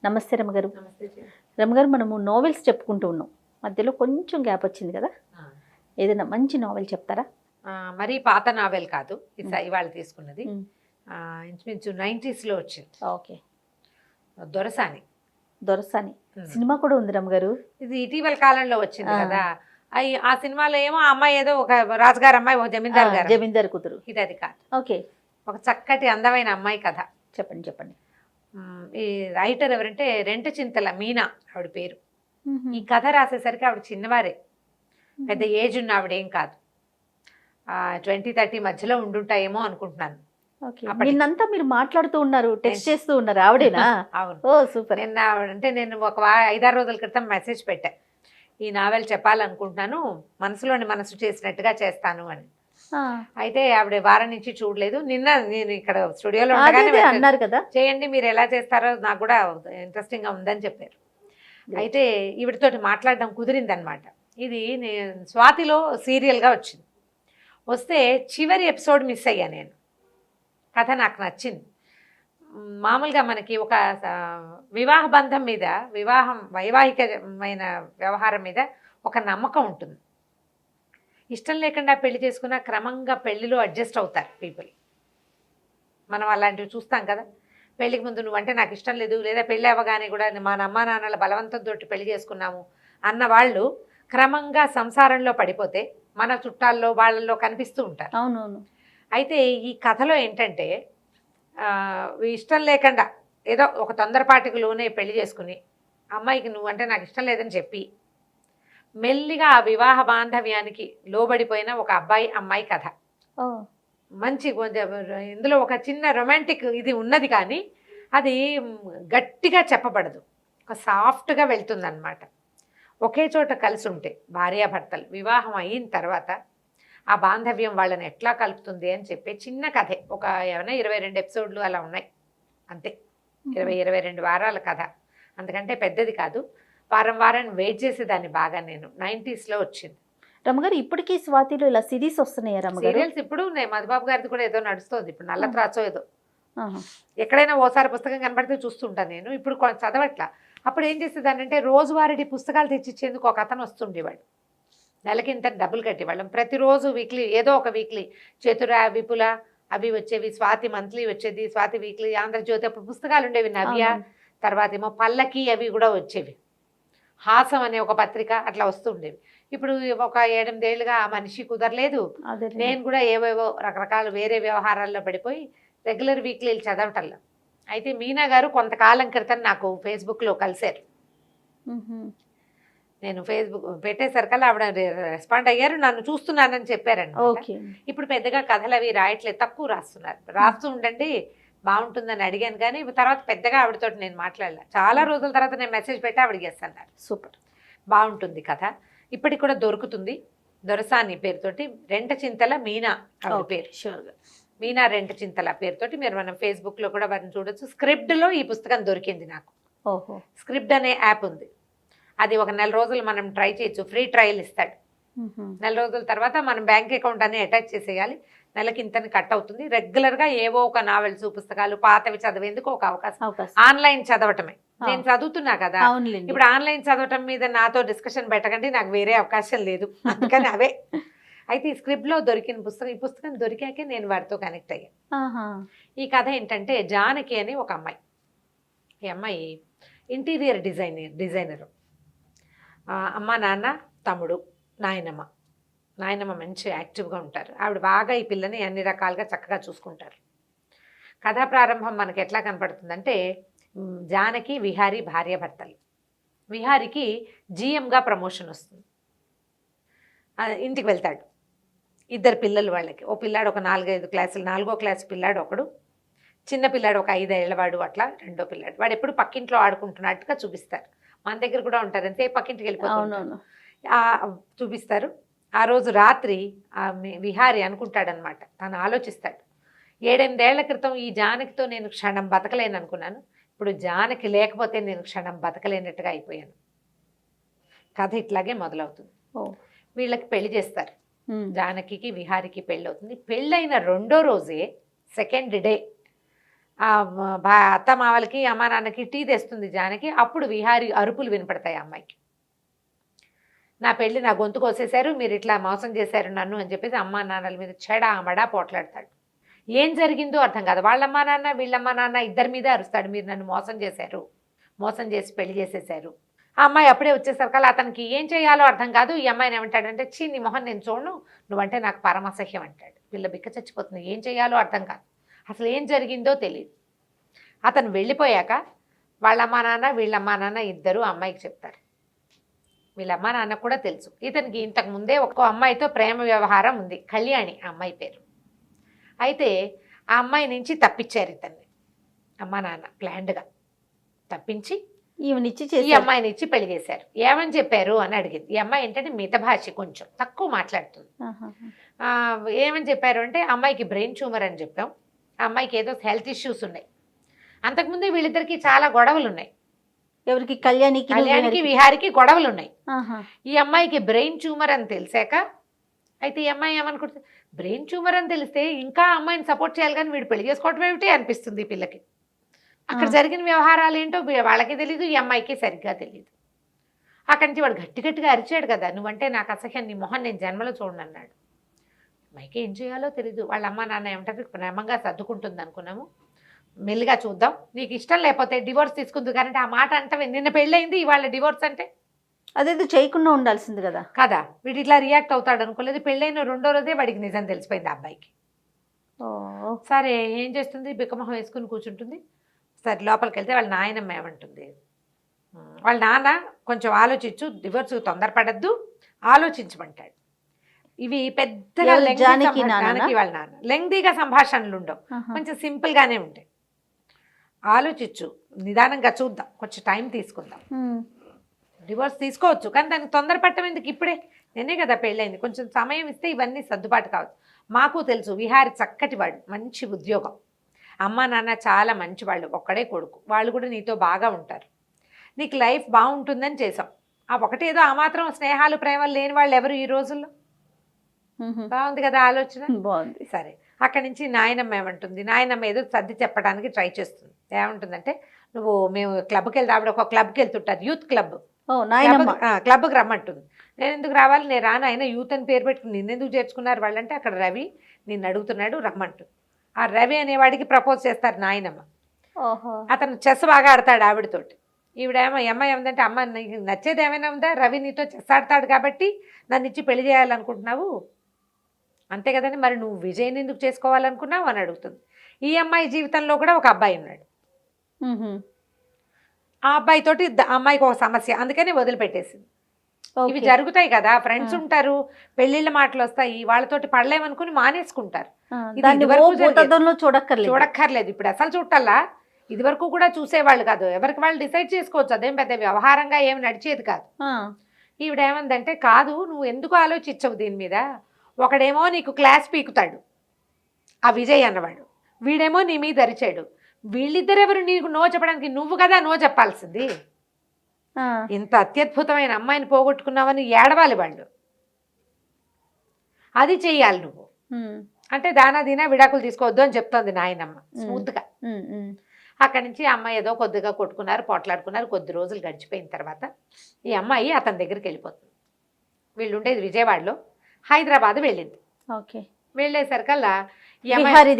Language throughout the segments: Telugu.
నమస్తే రమగారు. నమస్తే జీ. రమగారు, మనము నోవెల్స్ చెప్పుకుంటూ ఉన్నాం. మధ్యలో కొంచెం గ్యాప్ వచ్చింది కదా, ఏదైనా మంచి నోవెల్ చెప్తారా? మరీ పాత నావెల్ కాదు, ఇవాళ తీసుకున్నది. మ్మ్. ఇంచుమించు 90s లో వచ్చింది. ఓకే. దొరసాని. దొరసాని మ్మ్. సినిమా కూడా ఉంది రమగారు. ఇది ఇటీవల కాలంలో వచ్చింది ఆ. కదా. ఆ సినిమాలో ఏమో ఆ అమ్మాయి ఏదో ఒక రాజుగారు అమ్మాయి, ఒక జమీందార్ గారు. జమీందార్ కూతురు. ఇది అది కాదు. ఓకే, ఒక చక్కటి అందమైన అమ్మాయి కథ. చెప్పండి చెప్పండి. ఈ రైటర్ ఎవరంటే రెంట చింతల మీనా ఆవిడ పేరు. మ్మ్. ఈ కథ రాసేసరికి ఆవిడ చిన్నవారే, పెద్ద ఏజ్ ఉన్న ఆవిడేం కాదు. 20-30 మధ్యలో ఉండుంటాయేమో అనుకుంటున్నాను. ఓకే. అప్పటికి. నిన్నంతా మీరు మాట్లాడుతూ ఉన్నారు, టెక్స్ట్ చేస్తూ ఉన్నారు, ఆవిడేనా? అవును. ఓ సూపర్. నిన్న అంటే నేను ఒక 5-6 రోజుల క్రితం మెసేజ్ పెట్టా, ఈ నావెల్ చెప్పాలనుకుంటున్నాను, మనసులోని మనసు చేసినట్టుగా చేస్తాను అని. ఆ, అయితే ఆవిడ వారం నుంచి చూడలేదు. నిన్న నేను ఇక్కడ స్టూడియోలో అదే ఉండగానే అదే message అన్నారు కదా. చేయండి, మీరు ఎలా చేస్తారో నాకు కూడా ఇంట్రెస్టింగ్ గా ఉందని చెప్పారు. అయితే ఈవిడతోటి మాట్లాడడం కుదిరింది అనమాట. ఇది స్వాతిలో సీరియల్గా వచ్చింది. వస్తే చివరి ఎపిసోడ్ మిస్ అయ్యా నేను. కథ నాకు నచ్చింది. మామూలుగా మనకి ఒక వివాహ బంధం మీద, వైవాహికమైన వ్యవహారం మీద ఒక నమ్మకం ఉంటుంది. ఇష్టం లేకుండా పెళ్లి చేసుకున్న క్రమంగా పెళ్లిలో అడ్జస్ట్ అవుతారు పీపుల్. మనం అలాంటివి చూస్తాం కదా. పెళ్లికి ముందు నువ్వంటే నాకు ఇష్టం లేదు, లేదా పెళ్ళి అవ్వగానే కూడా మా అమ్మా నాన్నల బలవంతంతో పెళ్లి చేసుకున్నాము అన్న వాళ్ళు క్రమంగా సంసారంలో పడిపోతే మన చుట్టాల్లో వాళ్ళల్లో కనిపిస్తూ ఉంటారు. అవునవును. అయితే ఈ కథలో ఏంటంటే ఇష్టం లేకుండా ఏదో ఒక తొందరపాటుకు లోనే పెళ్లి చేసుకుని అమ్మాయికి నువ్వంటే నాకు ఇష్టం లేదని చెప్పి మెల్లిగా ఆ వివాహ బాంధవ్యానికి లోబడిపోయిన ఒక అబ్బాయి అమ్మాయి కథ. ఓ, మంచి కొంచెం ఇందులో ఒక చిన్న రొమాంటిక్ ఇది ఉన్నది, కానీ అది గట్టిగా చెప్పబడదు, ఒక సాఫ్ట్గా వెళ్తుందన్నమాట. ఒకే చోట కలిసి ఉంటే భార్యాభర్తలు వివాహం అయిన తర్వాత ఆ బాంధవ్యం వాళ్ళని ఎట్లా కలుపుతుంది అని చెప్పే చిన్న కథే. ఒక ఏమైనా 22 ఎపిసోడ్లు అలా ఉన్నాయి అంతే. 22 వారాల కథ, అంతకంటే పెద్దది కాదు. వారం వెయిట్ చేసేదాన్ని బాగా నేను. 90s లో వచ్చింది. రమగారు, ఇప్పటికీ స్వాతిలో ఇలా సిరీస్ వస్తున్నాయా రమగారు? సీరియల్స్ ఇప్పుడు మధుబాబు గారిది కూడా ఏదో నడుస్తుంది ఇప్పుడు, నల్ల త్రాచో ఏదో. ఆహా. ఎక్కడైనా ఓసారి పుస్తకం కనబడితే చూస్తుంటాను నేను. ఇప్పుడు చదవట్లా. అప్పుడు ఏం చేసేదాన్ని అంటే రోజువారీ పుస్తకాలు తెచ్చిచ్చేందుకు ఒక అతను వస్తుండేవాడు. నెలకి ఇంత డబ్బులు కట్టేవాళ్ళం. ప్రతిరోజు వీక్లీ ఏదో ఒక వీక్లీ చతుర, విపుల అవి వచ్చేవి, స్వాతి మంత్లీ వచ్చేది, స్వాతి వీక్లీ, ఆంధ్రజ్యోతి, అప్పుడు పుస్తకాలు ఉండేవి. నవ్య, తర్వాత ఏమో పల్లకి అవి కూడా వచ్చేవి. హాసం అనే ఒక పత్రిక అట్లా వస్తుండేవి. ఇప్పుడు ఒక 7-8 ఏళ్ళుగా ఆ మనిషి కుదరలేదు. అదే. నేను కూడా ఏవేవో రకరకాల వేరే వ్యవహారాల్లో పడిపోయి రెగ్యులర్ వీక్లీలు చదవటంలో. అయితే మీనా గారు కొంతకాలం క్రితం నాకు ఫేస్బుక్లో కలిశారు. మ్మ్. నేను ఫేస్బుక్ పెట్టేసరికల్లా ఆవిడ రెస్పాండ్ అయ్యారు, నన్ను చూస్తున్నానని చెప్పారండి. ఓకే. ఇప్పుడు పెద్దగా కథలు అవి రాయట్లేదు, తక్కువ రాస్తున్నారు. రాస్తూ ఉండండి బాగుంటుందని అడిగాను, కానీ తర్వాత పెద్దగా ఆవిడతో నేను మాట్లాడలే. చాలా రోజుల తర్వాత నేను మెసేజ్ పెట్టి ఆవిడకి చేస్తాను. సూపర్. బాగుంటుంది కథ, ఇప్పటికి కూడా దొరుకుతుంది. దొరసాని పేరుతోటి, రెంట చింతల మీనా ఆవిడ పేరు. షూర్గా మీనా రెంట చింతల పేరుతోటి మీరు మనం ఫేస్బుక్లో కూడా వారిని చూడొచ్చు. స్క్రిప్ట్లో ఈ పుస్తకం దొరికింది నాకు. ఓహో. స్క్రిప్ట్ అనే యాప్ ఉంది. అది ఒక 4 రోజులు మనం ట్రై చేయొచ్చు, ఫ్రీ ట్రయల్ ఇస్తాడు. 4 రోజుల తర్వాత మనం బ్యాంక్ అకౌంట్ అనే అటాచ్ చేసేయాలి. నెలకి ఇంతని కట్ అవుతుంది. రెగ్యులర్గా ఏవో ఒక నావెల్స్, పుస్తకాలు పాతవి చదివేందుకు ఒక అవకాశం. ఆన్లైన్ చదవటమే. నేను చదువుతున్నా కదా, ఇప్పుడు ఆన్లైన్ చదవటం మీద నాతో డిస్కషన్ పెట్టకండి, నాకు వేరే అవకాశం లేదు, అందుకని అవే. అయితే ఈ స్క్రిప్ట్లో దొరికిన పుస్తకం, ఈ పుస్తకం దొరికాకే నేను వారితో కనెక్ట్ అయ్యాను. ఈ కథ ఏంటంటే జానకి అని ఒక అమ్మాయి. ఈ అమ్మాయి ఇంటీరియర్ డిజైనరు. అమ్మ, నాన్న, తమ్ముడు, నాయనమ్మ మంచి యాక్టివ్గా ఉంటారు. ఆవిడ బాగా ఈ పిల్లని అన్ని రకాలుగా చక్కగా చూసుకుంటారు. కథా ప్రారంభం మనకి ఎట్లా కనపడుతుందంటే జానకి, విహారీ భార్యాభర్తలు. విహారీకి GMగా ప్రమోషన్ వస్తుంది. ఇంటికి వెళ్తాడు. 2 పిల్లలు వాళ్ళకి. ఓ పిల్లాడు ఒక 4-5 క్లాసులు, 4వ క్లాస్ పిల్లాడు ఒకడు, చిన్న పిల్లాడు ఒక 5 ఏళ్లవాడు, అట్లా 2వ పిల్లాడు. వాడు ఎప్పుడు పక్కింట్లో ఆడుకుంటున్నట్టుగా చూపిస్తారు. మన దగ్గర కూడా ఉంటారు, అంతే పక్కింటికి వెళ్ళిపోతారు చూపిస్తారు. ఆ రోజు రాత్రి విహారీ అనుకుంటాడనమాట, తను ఆలోచిస్తాడు, 7-8 ఏళ్ల క్రితం ఈ జానకితో నేను క్షణం బతకలేను అనుకున్నాను, ఇప్పుడు జానకి లేకపోతే నేను క్షణం బతకలేనట్టుగా అయిపోయాను. కథ ఇట్లాగే మొదలవుతుంది. వీళ్ళకి పెళ్లి చేస్తారు. జానకికి, విహారీకి పెళ్ళి అవుతుంది. పెళ్ళైన 2వ రోజే, సెకండ్ డే, అత్త మావలకి అమ్మ నాన్నకి టీ తెస్తుంది జానకి. అప్పుడు విహారి అరుపులు వినపడతాయి అమ్మాయికి. నా పెళ్ళి నా గొంతు కోసేశారు, మీరు ఇట్లా మోసం చేశారు నన్ను అని చెప్పేసి అమ్మా నాన్నల మీద చెడామడా పోట్లాడతాడు. ఏం జరిగిందో అర్థం కాదు. వాళ్ళమ్మా నాన్న వీళ్ళమ్మా నాన్న ఇద్దరి మీద అరుస్తాడు, మీరు నన్ను మోసం చేశారు, మోసం చేసి పెళ్లి చేసేశారు. ఆ అమ్మాయి అప్పుడే వచ్చేసరికల్లా అతనికి ఏం చేయాలో అర్థం కాదు. ఈ అమ్మాయిని ఏమంటాడంటే, చీ నీ మొహం నేను చూడను, నువ్వంటే నాకు పరమసహ్యం అంటాడు. పిల్ల బిక్క చచ్చిపోతుంది, ఏం చేయాలో అర్థం కాదు, అసలు ఏం జరిగిందో తెలియదు. అతను వెళ్ళిపోయాక వాళ్ళమ్మా నాన్న వీళ్ళమ్మా నాన్న ఇద్దరు అమ్మాయికి చెప్తారు. వీళ్ళమ్మా నాన్న కూడా తెలుసు ఇతనికి ఇంతకు ముందే ఒక అమ్మాయితో ప్రేమ వ్యవహారం ఉంది, కళ్యాణి ఆ అమ్మాయి పేరు. అయితే ఆ అమ్మాయి నుంచి తప్పించారు ఇతన్ని అమ్మా నాన్న ప్లాన్డ్గా తప్పించి ఈమెనిచ్చి ఈ అమ్మాయిని ఇచ్చి పెళ్లి చేశారు. ఏమని చెప్పారు అని అడిగింది. ఈ అమ్మాయి ఏంటంటే మితభాష, కొంచెం తక్కువ మాట్లాడుతుంది. ఏమని చెప్పారు అంటే, అమ్మాయికి బ్రెయిన్ ట్యూమర్ అని చెప్పాం, ఆ అమ్మాయికి ఏదో హెల్త్ ఇష్యూస్ ఉన్నాయి. అంతకుముందే వీళ్ళిద్దరికి చాలా గొడవలు ఉన్నాయి. ఎవరికి? కళ్యాణికి విహారికి గొడవలు ఉన్నాయి. ఈ అమ్మాయికి బ్రెయిన్ ట్యూమర్ అని తెలిసాక అయితే ఈ అమ్మాయి ఏమనుకుంటుంది, బ్రెయిన్ ట్యూమర్ అని తెలిస్తే ఇంకా అమ్మాయిని సపోర్ట్ చేయాలి కానీ వీడు పెళ్లి చేసుకోవటం ఏమిటి అనిపిస్తుంది ఈ పిల్లకి. అక్కడ జరిగిన వ్యవహారాలు ఏంటో వాళ్ళకి తెలియదు, ఈ అమ్మాయికి సరిగ్గా తెలియదు. అక్కడి నుంచి వాడు గట్టి గట్టిగా అరిచాడు కదా, నువ్వంటే నాకు అసహ్యం, నీ మొహం నేను జన్మలో చూడను అన్నాడు. అమ్మాయికి ఏం చేయాలో తెలియదు. వాళ్ళ అమ్మ నాన్న ఏమంటారు, ప్రేమంగా సర్దుకుంటుంది అనుకున్నాము, మెల్లిగా చూద్దాం, నీకు ఇష్టం లేకపోతే డివోర్స్ తీసుకుంది. కానీ ఆ మాట అంటే నిన్న పెళ్ళయింది ఇవాళ డివోర్స్ అంటే అదేదో చేయకుండా ఉండాల్సింది కదా. కదా, వీడు ఇట్లా రియాక్ట్ అవుతాడు అనుకోలేదు. పెళ్ళైన 2వ రోజే వాడికి నిజం తెలిసిపోయింది ఆ అబ్బాయికి. సరే ఏం చేస్తుంది, బిక్కమొహం వేసుకుని కూర్చుంటుంది. సరే లోపలికి వెళ్తే వాళ్ళ నాయనమ్మ ఏమంటుంది, వాళ్ళ నాన్న కొంచెం ఆలోచించు, డివోర్స్ తొందరపడద్దు, ఆలోచించమంటాడు. ఇవి పెద్దగా జానకి వాళ్ళ నాన్న లెంగ్దీగా సంభాషణలు ఉండవు, కొంచెం సింపుల్గానే ఉంటాయి. ఆలోచించు, నిదానంగా చూద్దాం, కొంచెం టైం తీసుకుందాం, డివోర్స్ తీసుకోవచ్చు కానీ దానికి తొందరపడటం ఎందుకు, ఇప్పుడే నేనే కదా పెళ్ళైంది, కొంచెం సమయం ఇస్తే ఇవన్నీ సర్దుబాటు కావచ్చు. మాకు తెలుసు విహారి చక్కటి వాడు, మంచి ఉద్యోగం, అమ్మ నాన్న చాలా మంచివాళ్ళు, ఒక్కడే కొడుకు, వాళ్ళు కూడా నీతో బాగా ఉంటారు, నీకు లైఫ్ బాగుంటుందని చేసాం. ఆ ఒకటేదో ఆ మాత్రం స్నేహాలు ప్రేమలు లేని వాళ్ళు ఎవరు ఈ రోజుల్లో. బాగుంది కదా ఆలోచన, బాగుంది. సరే అక్కడి నుంచి నాయనమ్మ ఏమంటుంది, నాయనమ్మ ఏదో సర్ది చెప్పడానికి ట్రై చేస్తుంది. ఏమంటుందంటే, మేము క్లబ్కి వెళ్తే, ఆవిడ ఒక క్లబ్కి వెళ్తుంటారు, యూత్ క్లబ్, క్లబ్కి రమ్మంటుంది. నేను ఎందుకు రావాలి, నేను రాను, అయినా యూత్ అని పేరు పెట్టుకుని నిన్నెందుకు చేర్చుకున్నారు వాళ్ళంటే, అక్కడ రవి నిన్ను అడుగుతున్నాడు రమ్మంటుంది. ఆ రవి అనేవాడికి ప్రపోజ్ చేస్తారు నాయనమ్మ. అతను చెస్ బాగా ఆడతాడు ఆవిడతోటి. ఈవిడేమో అమ్మాయి ఏమందంటే, అమ్మ నీకు నచ్చేది ఏమైనా ఉందా, రవి నీతో చెస్ ఆడతాడు కాబట్టి నన్ను ఇచ్చి పెళ్లి చేయాలనుకుంటున్నావు అంతే కదండి, మరి నువ్వు విజయ్ని ఎందుకు చేసుకోవాలనుకున్నావు అని అడుగుతుంది. ఈ అమ్మాయి జీవితంలో కూడా ఒక అబ్బాయి ఉన్నాడు, ఆ అబ్బాయితోటి అమ్మాయికి ఒక సమస్య, అందుకని వదిలిపెట్టేసింది. ఇవి జరుగుతాయి కదా, ఫ్రెండ్స్ ఉంటారు, పెళ్లిళ్ళ మాటలు వస్తాయి, వాళ్ళతోటి పడలేమనుకుని మానేసుకుంటారు. చూడక్కర్లేదు, ఇప్పుడు అసలు చూడాలా, ఇది వరకు కూడా చూసేవాళ్ళు కాదు, ఎవరికి వాళ్ళు డిసైడ్ చేసుకోవచ్చు, అదేం పెద్ద వ్యవహారంగా ఏమి నడిచేది కాదు. ఈవిడేమందంటే, కాదు నువ్వు ఎందుకు ఆలోచించవు దీని మీద, ఒకడేమో నీకు క్లాస్ పీకుతాడు ఆ విజయ్ అన్నవాడు, వీడేమో నీ మీద అరిచాడు, వీళ్ళిద్దరెవరు నీకు నో చెప్పడానికి, నువ్వు కదా నో చెప్పాల్సింది. ఇంత అత్యద్భుతమైన అమ్మాయిని పోగొట్టుకున్నావని ఏడవాలి వాళ్ళు, అది చెయ్యాలి నువ్వు అంటే, దానా దీనా విడాకులు తీసుకోవద్దు అని చెప్తోంది నాయనమ్మ స్మూత్గా. అక్కడి నుంచి ఆ అమ్మాయి ఏదో కొద్దిగా కొట్టుకున్నారు, పోట్లాడుకున్నారు. కొద్ది రోజులు గడిచిపోయిన తర్వాత ఈ అమ్మాయి అతని దగ్గరికి వెళ్ళిపోతుంది. వీళ్ళు ఉండేది విజయవాడలో, హైదరాబాద్ వెళ్ళింది. వెళ్ళేసరికల్లా విహారి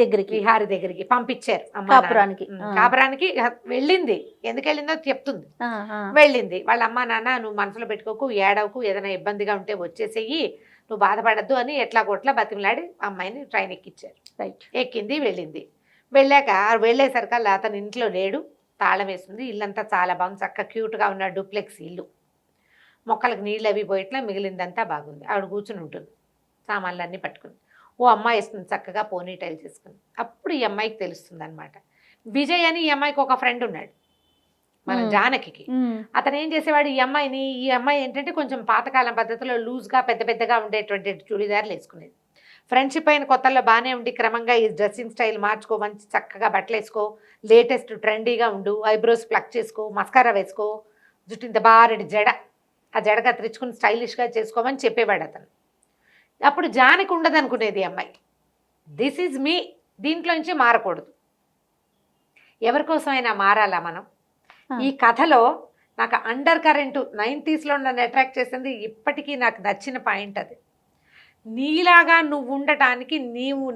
దగ్గరికి పంపించారు. కాపురానికి వెళ్ళింది, ఎందుకు వెళ్ళిందో చెప్తుంది. వెళ్ళింది, వాళ్ళ అమ్మ నాన్న నువ్వు మనసులో పెట్టుకోకు, ఏడవకు, ఏదైనా ఇబ్బందిగా ఉంటే వచ్చేసేయి, నువ్వు బాధపడద్దు అని ఎట్లా కొట్లా బతిమలాడి అమ్మాయిని ట్రైన్ ఎక్కించారు. ఎక్కింది, వెళ్ళింది. వెళ్ళేసరికల్లా అతను ఇంట్లో లేడు, తాళం వేస్తుంది. ఇల్లంతా చాలా బాగుంది, చక్కగా క్యూట్గా ఉన్న డూప్లెక్స్ ఇల్లు, మొక్కలకు నీళ్ళు అవి పోయిట్లా, మిగిలిందంతా బాగుంది. ఆవిడ కూర్చుని ఉంటుంది, సామాన్లు అన్నీ పట్టుకుని. ఓ అమ్మాయి వేస్తుంది చక్కగా, పోనీ టైల్ చేసుకుని. అప్పుడు ఈ అమ్మాయికి తెలుస్తుంది అనమాట, విజయ్ అని ఈ అమ్మాయికి ఒక ఫ్రెండ్ ఉన్నాడు మన జానకి. అతను ఏం చేసేవాడు, ఈ అమ్మాయి ఏంటంటే కొంచెం పాతకాలం పద్ధతిలో లూజ్గా పెద్ద పెద్దగా ఉండేటువంటి చుడిదారులు వేసుకునేది. ఫ్రెండ్షిప్ అయిన కొత్తల్లో బాగానే ఉండి క్రమంగా ఈ డ్రెస్సింగ్ స్టైల్ మార్చుకో, మంచి చక్కగా బట్టలు వేసుకో, లేటెస్ట్ ట్రెండీగా ఉండు, ఐబ్రోస్ ప్లక్ చేసుకో, మస్కారా వేసుకో, జుట్టు ఇంత బారెడి జడ, ఆ జడ కత్తిరించుకుని స్టైలిష్గా చేసుకోమని చెప్పేవాడు అతను. అప్పుడు జానకి ఉండదు అనుకునేది అమ్మాయి, దిస్ ఈజ్ మీ, దీంట్లో నుంచి మారకూడదు, ఎవరి కోసమైనా మారాలా మనం? ఆ. ఈ కథలో నాకు అండర్ కరెంటు 90sలో నన్ను అట్రాక్ట్ చేసింది, ఇప్పటికీ నాకు నచ్చిన పాయింట్ అది. నీలాగా నువ్వు ఉండటానికి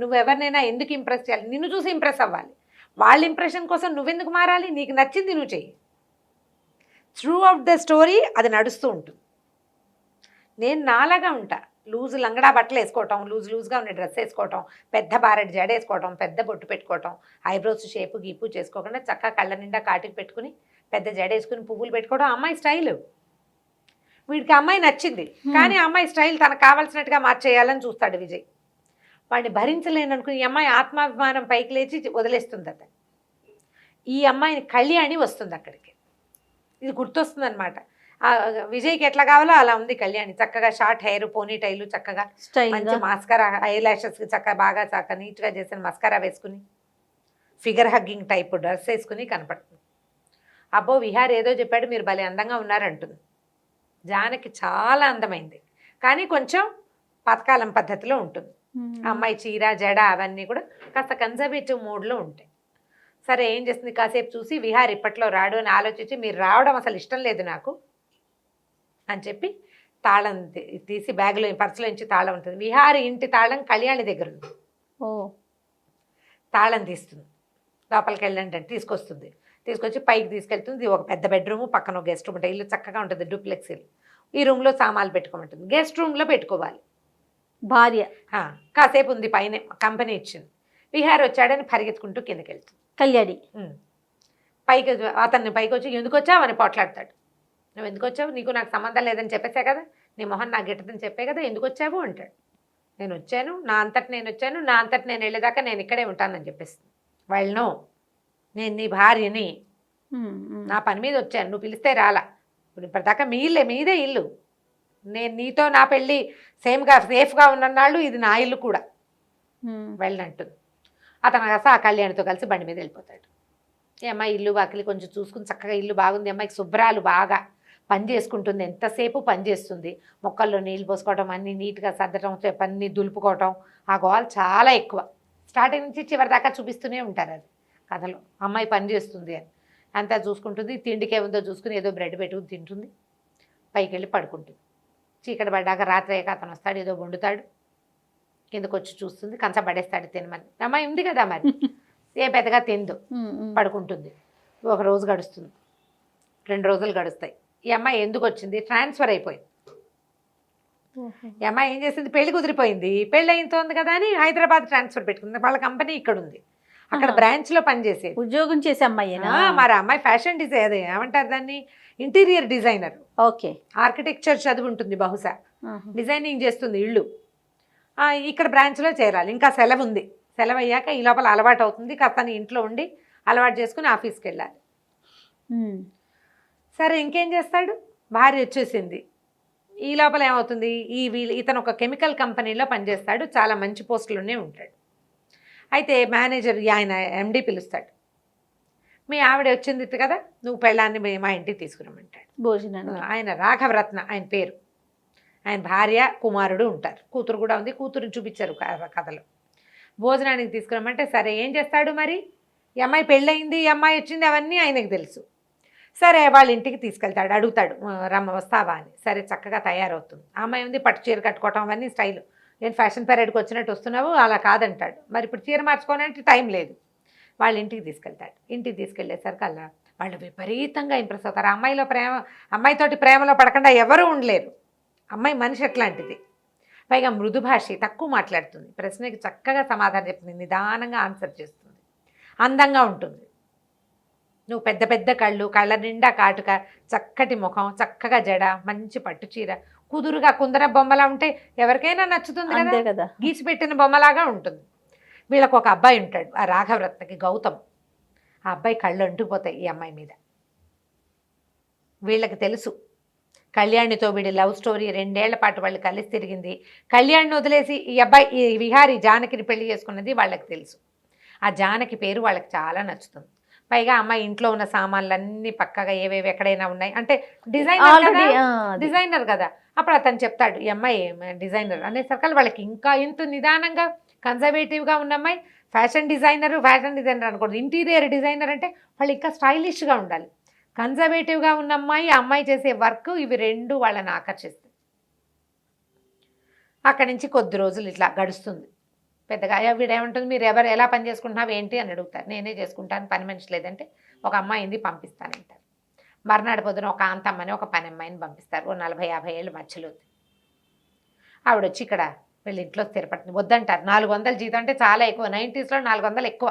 నువ్వు ఎవరినైనా ఎందుకు ఇంప్రెస్ చేయాలి? నిన్ను చూసి ఇంప్రెస్ అవ్వాలి. వాళ్ళ ఇంప్రెషన్ కోసం నువ్వెందుకు మారాలి? నీకు నచ్చింది నువ్వు చెయ్యి. త్రూ అవుట్ ద స్టోరీ అది నడుస్తూ ఉంటుంది. నేను నాలాగా ఉంటా, లూజ్ లంగడా బట్టలు వేసుకోవటం, లూజ్గా ఉన్న డ్రెస్ వేసుకోవటం, పెద్ద బారెడ్ జడ వేసుకోవటం, పెద్ద బొట్టు పెట్టుకోవటం, ఐబ్రోస్ షేపు గీపు చేసుకోకుండా చక్కగా కళ్ళ నిండా కాటికి పెట్టుకుని పెద్ద జడ వేసుకుని పువ్వులు పెట్టుకోవడం అమ్మాయి స్టైల్. వీడికి అమ్మాయి నచ్చింది, కానీ అమ్మాయి స్టైల్ తనకు కావాల్సినట్టుగా మార్చేయాలని చూస్తాడు విజయ్. వాడిని భరించలేననుకుని ఈ అమ్మాయి ఆత్మాభిమానం పైకి లేచి వదిలేస్తుంది అతను. ఈ అమ్మాయిని కళ్యాణి వస్తుంది అక్కడికి. ఇది గుర్తొస్తుంది అనమాట. విజయ్కి ఎట్లా కావాలో అలా ఉంది కళ్యాణి. చక్కగా షార్ట్ హెయిర్, పోనీ టైలు, చక్కగా మంచి మాస్కారా, ఐ లాషెస్కి చక్కగా బాగా చక్కగా నీట్గా చేసిన మస్కారా వేసుకుని ఫిగర్ హగ్గింగ్ టైప్ డ్రెస్ వేసుకుని కనపడుతుంది. అబ్బో విహార్ ఏదో చెప్పాడు, మీరు భలే అందంగా ఉన్నారంటుంది. జానకి చాలా అందమైంది, కానీ కొంచెం పథకాలం పద్ధతిలో ఉంటుంది. అమ్మాయి చీర జడ అవన్నీ కూడా కాస్త కన్జర్వేటివ్ మోడ్లో ఉంటాయి. సరే ఏం చేస్తుంది, కాసేపు చూసి విహార్ ఇప్పట్లో రాడు అని ఆలోచించి, మీరు రావడం అసలు ఇష్టం లేదు నాకు అని చెప్పి తాళం తీసి బ్యాగ్లో పర్సులో నుంచి తాళం ఉంటుంది. విహారి ఇంటి తాళం కళ్యాణి దగ్గర ఉంది. ఓ తాళం తీస్తుంది, లోపలికి వెళ్ళండి అంటే తీసుకొస్తుంది. తీసుకొచ్చి పైకి తీసుకెళ్తుంది. ఒక పెద్ద బెడ్రూమ్, పక్కన ఒక గెస్ట్ రూమ్ ఉంటుంది. ఇల్లు చక్కగా ఉంటుంది, డూప్లెక్స్ ఇల్లు. ఈ రూమ్లో సామాన్లు పెట్టుకోమంటుంది. గెస్ట్ రూమ్లో పెట్టుకోవాలి భార్య. కాసేపు ఉంది, పైన కంపెనీ ఇచ్చింది. విహార్ వచ్చాడని పరిగెత్తుకుంటూ కిందకి వెళ్తుంది కళ్యాణి. పైకి అతన్ని పైకి వచ్చి ఎందుకు వచ్చావు అని పోట్లాడతాడు. నువ్వు ఎందుకు వచ్చావు, నీకు నాకు సంబంధం లేదని చెప్పేసా కదా, నీ మొహన్ నాకు గిట్టదని చెప్పే కదా, ఎందుకు వచ్చావు అంటాడు. నేను వచ్చాను, నా అంతటి నేను వచ్చాను, నా అంతటి నేను వెళ్ళేదాకా నేను ఇక్కడే ఉంటానని చెప్పేస్తుంది. వాళ్ళను నేను నీ భార్యని, నా పని మీద వచ్చాను, నువ్వు పిలిస్తే రాలా, ఇప్పుడు ఇప్పటిదాకా మీ ఇల్లే, మీదే ఇల్లు, నేను నీతో నా పెళ్ళి సేఫ్గా ఉన్నన్నాళ్ళు ఇది నా ఇల్లు కూడా వెళ్ళంటుంది. అతను కాస్త ఆ కళ్యాణితో కలిసి బండి మీద వెళ్ళిపోతాడు. ఈ అమ్మాయి ఇల్లు వాకిలి కొంచెం చూసుకుని చక్కగా ఇల్లు బాగుంది. అమ్మాయికి శుభ్రాలు బాగా పని చేసుకుంటుంది, ఎంతసేపు పని చేస్తుంది. మొక్కల్లో నీళ్ళు పోసుకోవటం, అన్నీ నీట్గా సర్దటం, అన్నీ దులుపుకోవటం, ఆ గోల్ చాలా ఎక్కువ. స్టార్టింగ్ నుంచి చివరి దాకా చూపిస్తూనే ఉంటారు అది కథలో. అమ్మాయి పని చేస్తుంది అని అంతా చూసుకుంటుంది. తిండికి ఏముందో చూసుకుని ఏదో బ్రెడ్ పెట్టుకుని తింటుంది, పైకి వెళ్ళి పడుకుంటుంది. చీకటి పడ్డాక రాత్రి అయ్యాక అతను వస్తాడు, ఏదో వండుతాడు, కిందకు వచ్చి చూస్తుంది, కంచ పడేస్తాడు తినమని. అమ్మాయి ఉంది కదా మరి, ఏ పెద్దగా తిందు, పడుకుంటుంది. ఒక రోజు గడుస్తుంది, 2 రోజులు గడుస్తాయి. ఈ అమ్మాయి ఎందుకు వచ్చింది, ట్రాన్స్ఫర్ అయిపోయింది. ఈ అమ్మాయి ఏం చేసింది, పెళ్లి కుదిరిపోయింది, పెళ్ళి అయిపోతుంది కదా అని హైదరాబాద్ ట్రాన్స్ఫర్ పెట్టుకుంది. వాళ్ళ కంపెనీ ఇక్కడ ఉంది, అక్కడ బ్రాంచ్లో పనిచేసేది, ఉద్యోగం చేసే అమ్మాయినా. మరి అమ్మాయి ఫ్యాషన్ డిజైన్, అదే ఏమంటారు దాన్ని, ఇంటీరియర్ డిజైనర్. ఓకే, ఆర్కిటెక్చర్ చదువు ఉంటుంది బహుశా, డిజైనింగ్ చేస్తుంది ఇళ్ళు. ఇక్కడ బ్రాంచ్లో చేరాలి. ఇంకా సెలవు ఉంది, సెలవు అయ్యాక ఈ లోపల అలవాటు అవుతుంది. కాస్త ఇంట్లో ఉండి అలవాటు చేసుకుని ఆఫీస్కి వెళ్ళాలి. సరే ఇంకేం చేస్తాడు, భార్య వచ్చేసింది. ఈ లోపల ఏమవుతుంది, ఇతను ఒక కెమికల్ కంపెనీలో పనిచేస్తాడు, చాలా మంచి పోస్టులోనే ఉంటాడు. అయితే మేనేజర్ ఆయన ఎండి పిలుస్తాడు, మీ ఆవిడ వచ్చింది కదా, నువ్వు పెళ్ళాన్ని మా ఇంటికి తీసుకురమ్మంటాడు. భోజనం. ఆయన రాఘవరత్న ఆయన పేరు. ఆయన భార్య కుమారుడు ఉంటారు, కూతురు కూడా ఉంది. కూతురుని చూపించారు కథలో. భోజనానికి తీసుకురమ్మంటే సరే ఏం చేస్తాడు మరి, ఈ అమ్మాయి పెళ్ళయింది, ఈ అమ్మాయి వచ్చింది, అవన్నీ ఆయనకు తెలుసు. సరే వాళ్ళ ఇంటికి తీసుకెళ్తాడు, అడుగుతాడు రమ్మ వస్తావా అని. సరే చక్కగా తయారవుతుంది. ఆ అమ్మాయి ఉంది, పట్టు చీర కట్టుకోవటం అవన్నీ స్టైల్. నేను ఫ్యాషన్ పరేడ్కి వచ్చినట్టు వస్తున్నావు, అలా కాదంటాడు. మరి ఇప్పుడు చీర మార్చుకోవాలంటే టైం లేదు. వాళ్ళ ఇంటికి తీసుకెళ్తాడు. ఇంటికి తీసుకెళ్లేసరికి అలా వాళ్ళు విపరీతంగా ఇంప్రెస్ అవుతారు. అమ్మాయితోటి ప్రేమలో పడకుండా ఎవరూ ఉండలేరు. అమ్మాయి మనిషి ఎట్లాంటిది, పైగా మృదుభాషి, తక్కువ మాట్లాడుతుంది, ప్రశ్నకి చక్కగా సమాధానం చెప్తుంది, నిదానంగా ఆన్సర్ చేస్తుంది, అందంగా ఉంటుంది. నువ్వు పెద్ద పెద్ద కళ్ళు, కళ్ళ నిండా కాటుక, చక్కటి ముఖం, చక్కగా జడ, మంచి పట్టు చీర, కుదురుగా కుందర బొమ్మలా ఉంటే ఎవరికైనా నచ్చుతుంది కదా, గీసి పెట్టిన బొమ్మలాగా ఉంటుంది. వీళ్ళకు ఒక అబ్బాయి ఉంటాడు, ఆ రాఘవరత్నకి, గౌతమ్. ఆ అబ్బాయి కళ్ళు అంటుకుపోతాయి ఈ అమ్మాయి మీద. వీళ్ళకి తెలుసు కళ్యాణితో వీడి లవ్ స్టోరీ, 2 ఏళ్ల పాటు వాళ్ళు కలిసి తిరిగింది. కళ్యాణ్ని వదిలేసి ఈ అబ్బాయి, ఈ విహారీ జానకిని పెళ్లి చేసుకున్నది వాళ్ళకి తెలుసు. ఆ జానకి పేరు వాళ్ళకి చాలా నచ్చుతుంది. పైగా అమ్మాయి ఇంట్లో ఉన్న సామాన్లన్నీ పక్కగా ఏవేవి ఎక్కడైనా ఉన్నాయి అంటే డిజైనర్ కదా. అప్పుడు అతను చెప్తాడు, ఈ అమ్మాయి డిజైనర్ అనేసరికి వాళ్ళకి ఇంకా ఇంత నిదానంగా కన్జర్వేటివ్గా ఉన్న అమ్మాయి ఫ్యాషన్ డిజైనర్ అనుకోండి, ఇంటీరియర్ డిజైనర్ అంటే వాళ్ళు ఇంకా స్టైలిష్గా ఉండాలి. కన్జర్వేటివ్గా ఉన్న అమ్మాయి, ఆ అమ్మాయి చేసే వర్క్, ఇవి రెండు వాళ్ళని ఆకర్షిస్తాయి. అక్కడి నుంచి కొద్ది రోజులు ఇట్లా గడుస్తుంది. పెద్దగా వీడేమంటుంది, మీరు ఎలా పని చేసుకుంటున్నావు ఏంటి అని అడుగుతారు. నేనే చేసుకుంటాను, పని మనిషి లేదంటే ఒక అమ్మాయింది పంపిస్తానంటారు. మర్నాడు పొద్దున ఒక కాంతమ్మని, ఒక పని అమ్మాయిని పంపిస్తారు. ఓ 40-50 ఏళ్ళు మధ్యలో. ఆవిడ వచ్చి ఇక్కడ వీళ్ళ ఇంట్లో స్థిరపడుతుంది. వద్దంటారు. 400 జీతం అంటే చాలా ఎక్కువ. 90s $400 ఎక్కువ.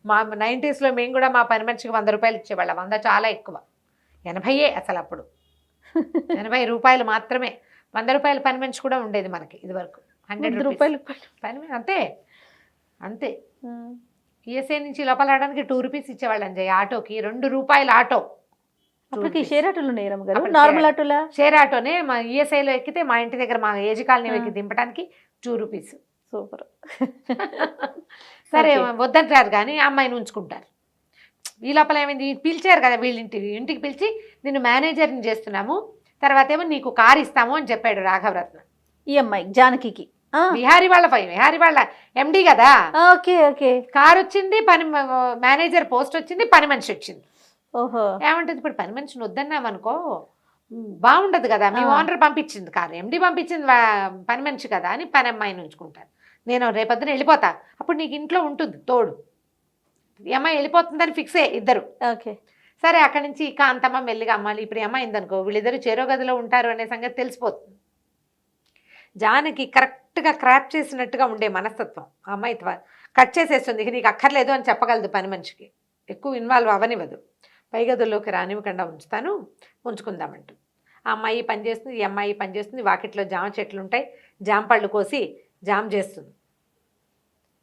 మా 90s మేము కూడా మా పని మనిషికి ₹100 ఇచ్చేవాళ్ళం. 100 చాలా ఎక్కువ. 80 అసలు అప్పుడు. 80 రూపాయలు మాత్రమే. ₹100 పని మనిషి కూడా ఉండేది మనకి ఇది వరకు. 100 రూపాయలు పని అంతే అంతే. ఈఎస్ఐ నుంచి లోపల రావడానికి ₹2 ఇచ్చేవాళ్ళం. ఆటోకి ₹2 ఆటో. అప్పటికి షేర్ ఆటోలు ఉన్నాయి రమ్మగారు, నార్మల్ ఆటోలా? షేర్ ఆటోనే. మా ఈఎస్ఐలో ఎక్కితే మా ఇంటి దగ్గర మా ఏజ్ కాలనీ ఎక్కి దింపడానికి ₹2. సూపర్. సరే వద్దంటారు కానీ అమ్మాయిని ఉంచుకుంటారు. ఈ లోపల ఏమైంది, పిలిచారు కదా వీళ్ళ ఇంటికి పిలిచి నిన్ను మేనేజర్ని చేస్తున్నాము, తర్వాత ఏమో నీకు కారు ఇస్తాము అని చెప్పాడు రాఘవరత్న. ఈ అమ్మాయి జానకి విహారీ వాళ్ళ ఎండి కదా. Okay okay. కారు వచ్చింది, పని మేనేజర్ పోస్ట్ వచ్చింది, పని మనిషి వచ్చింది. ఓహో. ఏమంటుంది, ఇప్పుడు పని మనిషిని వద్దన్నామనుకో బాగుండదు కదా. మీ ఓనర్ పంపించింది కారు, ఎండి పంపించింది పని మనిషి కదా అని పని అమ్మాయిని ఉంచుకుంటారు. నేను రేపొద్దున వెళ్ళిపోతా, అప్పుడు నీకు ఇంట్లో ఉంటుంది తోడు. ఈ అమ్మాయి వెళ్ళిపోతుందని ఫిక్స్ అయ్యే ఇద్దరు. ఓకే సరే అక్కడి నుంచి ఇక అంతమ్మ మెల్లిగా అమ్మాలి. ఇప్పుడు ఈ అమ్మాయి అయిందనుకో వీళ్ళిద్దరు చెరో గదిలో ఉంటారు అనే సంగతి తెలిసిపోతుంది. జానకి కరెక్ట్గా క్రాప్ చేసినట్టుగా ఉండే మనస్తత్వం. ఆ అమ్మాయి కట్ చేసేస్తుంది. ఇక నీకు అక్కర్లేదు అని చెప్పగలదు పని మనిషికి. ఎక్కువ ఇన్వాల్వ్ అవ్వనివ్వదు. పై గదుల్లోకి రానివ్వకుండా ఉంచుకుందామంటూ ఆ అమ్మాయి పని చేస్తుంది, ఈ అమ్మాయి పని చేస్తుంది. వాకిట్లో జామ చెట్లు ఉంటాయి, జామ పళ్ళు కోసి జామ్ చేస్తుంది.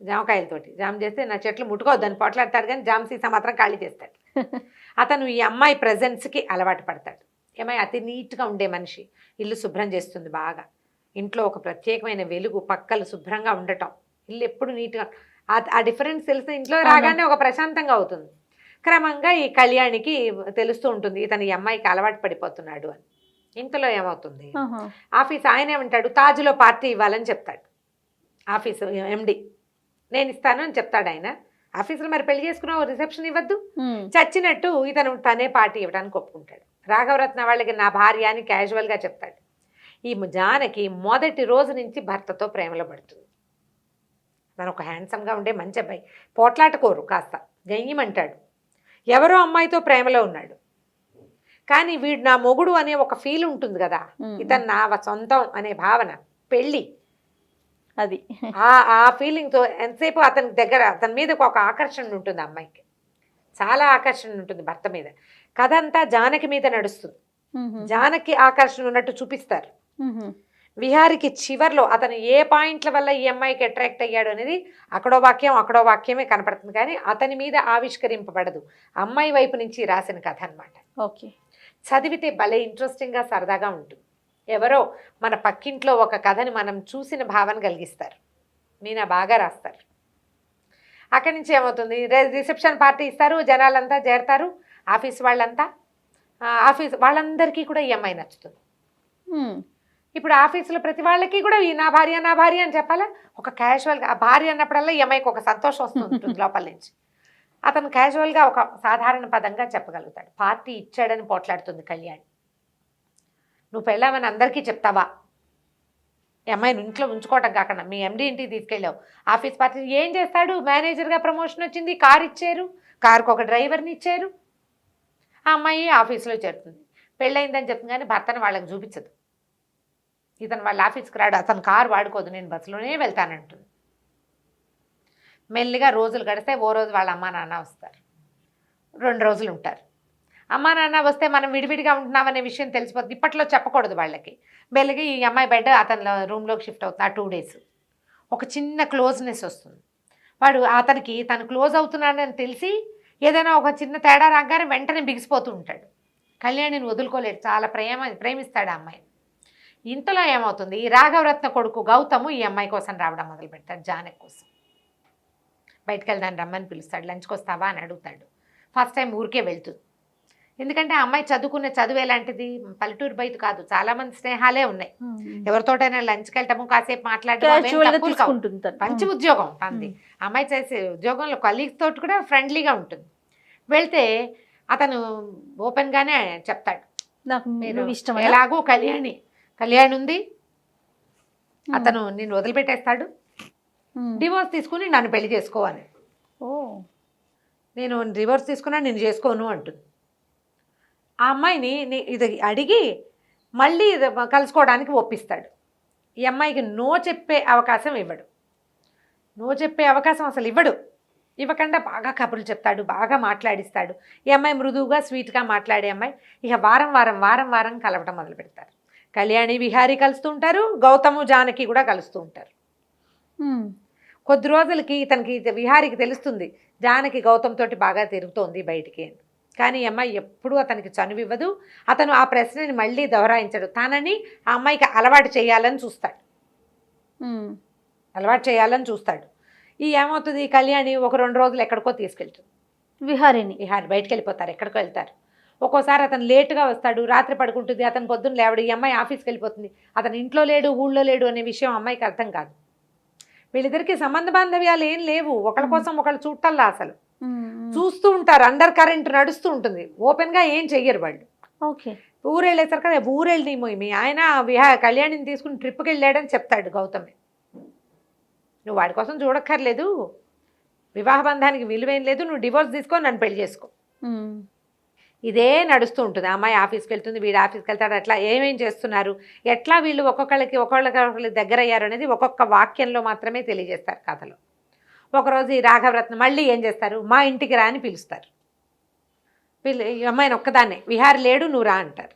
జామకాయలతోటి జామ్ చేస్తే నా చెట్లు ముట్టుకోవద్దని పోట్లాడతాడు, కానీ జామ సీసా మాత్రం ఖాళీ చేస్తాడు. అతను ఈ అమ్మాయి ప్రజెన్స్కి అలవాటు పడతాడు. ఏమై అతి నీట్గా ఉండే మనిషి, ఇల్లు శుభ్రం చేస్తుంది బాగా. ఇంట్లో ఒక ప్రత్యేకమైన వెలుగు, పక్కలు శుభ్రంగా ఉండటం, ఇల్లు ఎప్పుడు నీట్గా. ఆ డిఫరెన్స్ తెలిసిన ఇంట్లో రాగానే ఒక ప్రశాంతంగా అవుతుంది. క్రమంగా ఈ కళ్యాణికి తెలుస్తూ ఉంటుంది ఇతను ఈ అమ్మాయికి అలవాటు పడిపోతున్నాడు అని. ఇంతలో ఏమవుతుంది, ఆఫీస్ ఆయన ఏమంటాడు, తాజ్లో పార్టీ ఇవ్వాలని చెప్తాడు. ఆఫీసు ఎండి నేను ఇస్తాను అని చెప్తాడు ఆయన. ఆఫీసులో మరి పెళ్లి చేసుకున్నావు, రిసెప్షన్ ఇవ్వద్దు. చచ్చినట్టు ఇతను తనే పార్టీ ఇవ్వడానికి ఒప్పుకుంటాడు. రాఘవరత్న వాళ్ళకి నా భార్య అని క్యాజువల్గా చెప్తాడు. ఈ జానకి మొదటి రోజు నుంచి భర్తతో ప్రేమలో పడుతుంది. తను ఒక హ్యాండ్సమ్గా ఉండే మంచి అబ్బాయి, పోట్లాటకోరు, కాస్త గయ్యమంటాడు. ఎవరో అమ్మాయితో ప్రేమలో ఉన్నాడు, కానీ వీడు నా మొగుడు అనే ఒక ఫీల్ ఉంటుంది కదా, ఇతను నా సొంతం అనే భావన, పెళ్ళి, అది ఆ ఫీలింగ్తో ఎంతసేపు అతని దగ్గర అతని మీద ఒక ఆకర్షణ ఉంటుంది. అమ్మాయికి చాలా ఆకర్షణ ఉంటుంది భర్త మీద. కథ అంతా జానకి మీద నడుస్తుంది. జానకి ఆకర్షణ ఉన్నట్టు చూపిస్తారు. విహారికి చివర్లో అతను ఏ పాయింట్ల వల్ల ఈ అమ్మాయికి అట్రాక్ట్ అయ్యాడు అనేది అక్కడో వాక్యమే కనపడుతుంది, కానీ అతని మీద ఆవిష్కరింపబడదు. అమ్మాయి వైపు నుంచి రాసిన కథ అనమాట. ఓకే, చదివితే భలే ఇంట్రెస్టింగ్గా సరదాగా ఉంటుంది. ఎవరో మన పక్కింట్లో ఒక కథని మనం చూసిన భావన కలిగిస్తారు. మీనా బాగా రాస్తారు. అక్కడి నుంచి ఏమవుతుంది, రిసెప్షన్ పార్టీ ఇస్తారు, జనాలంతా చేరతారు, ఆఫీస్ వాళ్ళంతా. ఆఫీస్ వాళ్ళందరికీ కూడా ఈ అమ్మాయి నచ్చుతుంది. ఇప్పుడు ఆఫీసులో ప్రతి వాళ్ళకి కూడా ఈ నా భార్య అని చెప్పాలా. ఒక క్యాజువల్గా ఆ భార్య అన్నప్పుడల్లా ఈ అమ్మాయికి ఒక సంతోషం వస్తుంది లోపల నుంచి. అతను క్యాజువల్గా ఒక సాధారణ పదంగా చెప్పగలుగుతాడు. పార్టీ ఇచ్చాడని పోట్లాడుతుంది కళ్యాణి. నువ్వు పెళ్ళామని అందరికీ చెప్తావా? ఈ అమ్మాయిని ఇంట్లో ఉంచుకోవటం కాకుండా మీ ఎండి ఇంటికి తీసుకెళ్ళావు, ఆఫీస్ పార్టీ ఏం చేస్తాడు? మేనేజర్గా ప్రమోషన్ వచ్చింది, కారు ఇచ్చారు, కారుకు ఒక డ్రైవర్ని ఇచ్చారు. ఆ అమ్మాయి ఆఫీస్లో చేరుతుంది, పెళ్ళయిందని చెప్తుంది, కానీ భర్తను వాళ్ళకి చూపించదు. ఇతను వాళ్ళ ఆఫీస్కి రాడు, అతను కారు వాడుకోదు, నేను బస్సులోనే వెళ్తానంటుంది. మెల్లిగా రోజులు గడిస్తే ఓ రోజు వాళ్ళ అమ్మా నాన్న వస్తారు, 2 రోజులు ఉంటారు. అమ్మా నాన్న వస్తే మనం విడివిడిగా ఉంటున్నామనే విషయం తెలిసిపోతుంది. ఇప్పట్లో చెప్పకూడదు వాళ్ళకి. మెల్లిగా ఈ అమ్మాయి బెడ్ అతని రూమ్లోకి షిఫ్ట్ అవుతుంది. ఆ 2 డేస్ ఒక చిన్న క్లోజ్నెస్ వస్తుంది. వాడు అతనికి తను క్లోజ్ అవుతున్నాడని తెలిసి ఏదైనా ఒక చిన్న తేడా రాగానే వెంటనే బిగిసిపోతూ ఉంటాడు. కళ్యాణిని వదులుకోలేడు, చాలా ప్రేమిస్తాడు ఆ అమ్మాయిని. ఇంతలో ఏమవుతుంది, ఈ రాఘవరత్న కొడుకు గౌతము ఈ అమ్మాయి కోసం రావడం మొదలు పెడతాడు. జానకి కోసం బయటకు వెళ్దాన్ని రమ్మని పిలుస్తాడు. లంచ్కి వస్తావా అని అడుగుతాడు. ఫస్ట్ టైం ఊరికే వెళ్తుంది. ఎందుకంటే ఆ అమ్మాయి చదువుకునే చదువు ఎలాంటిది, పల్లెటూరు బయట కాదు, చాలా మంది స్నేహాలే ఉన్నాయి. ఎవరితోటైనా లంచ్కి వెళ్ళటము, కాసేపు క్యాజువల్ గా మాట్లాడటం తీసుకుంటుంది తను. మంచి ఉద్యోగం అంది. అమ్మాయి చేసే ఉద్యోగంలో కలీగ్స్ తోటి కూడా ఫ్రెండ్లీగా ఉంటుంది. వెళ్తే అతను ఓపెన్ గానే చెప్తాడు, నాకు మీరు నువ్వు ఇష్టం ఎలాగో కళ్యాణి ఉంది, అతను నిన్ను వదిలిపెట్టేస్తాడు, డివోర్స్ తీసుకుని నన్ను పెళ్లి చేసుకోవాలి, ఓ నేను డివోర్స్ తీసుకున్నా నేను చేసుకోను అంటుంది. ఆ అమ్మాయిని ఇది అడిగి మళ్ళీ ఇది కలుసుకోవడానికి ఒప్పిస్తాడు. ఈ అమ్మాయికి నో చెప్పే అవకాశం ఇవ్వడు. నో చెప్పే అవకాశం అసలు ఇవ్వకుండా బాగా కబుర్లు చెప్తాడు, బాగా మాట్లాడిస్తాడు. ఈ అమ్మాయి మృదువుగా స్వీట్గా మాట్లాడే అమ్మాయి. ఇక వారం కలవటం మొదలు పెడతారు. కళ్యాణి విహారీ కలుస్తూ ఉంటారు, గౌతము జానకి కూడా కలుస్తూ ఉంటారు. కొద్ది రోజులకి ఇతనికి విహారికి తెలుస్తుంది జానకి గౌతమ్ తోటి బాగా తిరుగుతోంది బయటికి. కానీ ఈ అమ్మాయి ఎప్పుడూ అతనికి చనువివ్వదు. అతను ఆ ప్రశ్నని మళ్ళీ దొహరాయించడు. తనని ఆ అమ్మాయికి అలవాటు చేయాలని చూస్తాడు. ఈ ఏమవుతుంది, కళ్యాణి ఒక 2 రోజులు ఎక్కడికో తీసుకెళ్తుంది విహారి బయటికి వెళ్ళిపోతారు, ఎక్కడికో వెళ్తారు. ఒక్కోసారి అతను లేటుగా వస్తాడు, రాత్రి పడుకుంటుంది, అతను పొద్దున్న లేవడు. ఈ అమ్మాయి ఆఫీస్కి వెళ్ళిపోతుంది, అతను ఇంట్లో లేడు ఊళ్ళో లేడు అనే విషయం అమ్మాయికి అర్థం కాదు. వీళ్ళిద్దరికి సంబంధ బాంధవ్యాలు ఏం లేవు, ఒకళ్ళ కోసం ఒకళ్ళు చూడటల్లా. అసలు చూస్తూ ఉంటారు, అండర్ కరెంట్ నడుస్తూ ఉంటుంది, ఓపెన్గా ఏం చెయ్యరు వాళ్ళు. ఓకే, ఊరెళ్ళేసరికి కదా ఊరెళ్ళి మీ ఆయన కళ్యాణిని తీసుకుని ట్రిప్కి వెళ్ళాడని చెప్తాడు గౌతమే. నువ్వు వాడి కోసం చూడక్కర్లేదు, వివాహ బంధానికి విలువేం లేదు, నువ్వు డివోర్స్ తీసుకో, నన్ను పెళ్లి చేసుకో. ఇదే నడుస్తూ ఉంటుంది. అమ్మాయి ఆఫీస్కి వెళ్తుంది, వీడు ఆఫీస్కి వెళ్తాడు. అట్లా ఏమేం చేస్తున్నారు, ఎట్లా వీళ్ళు ఒకళ్ళకి దగ్గర అయ్యారు అనేది ఒక్కొక్క వాక్యంలో మాత్రమే తెలియజేస్తారు కథలో. ఒకరోజు ఈ రాఘవరత్నం మళ్ళీ ఏం చేస్తారు, మా ఇంటికి రా అని పిలుస్తారు. ఈ అమ్మాయిని ఒక్కదాన్నే, విహారి లేడు నువ్వు రా అంటారు.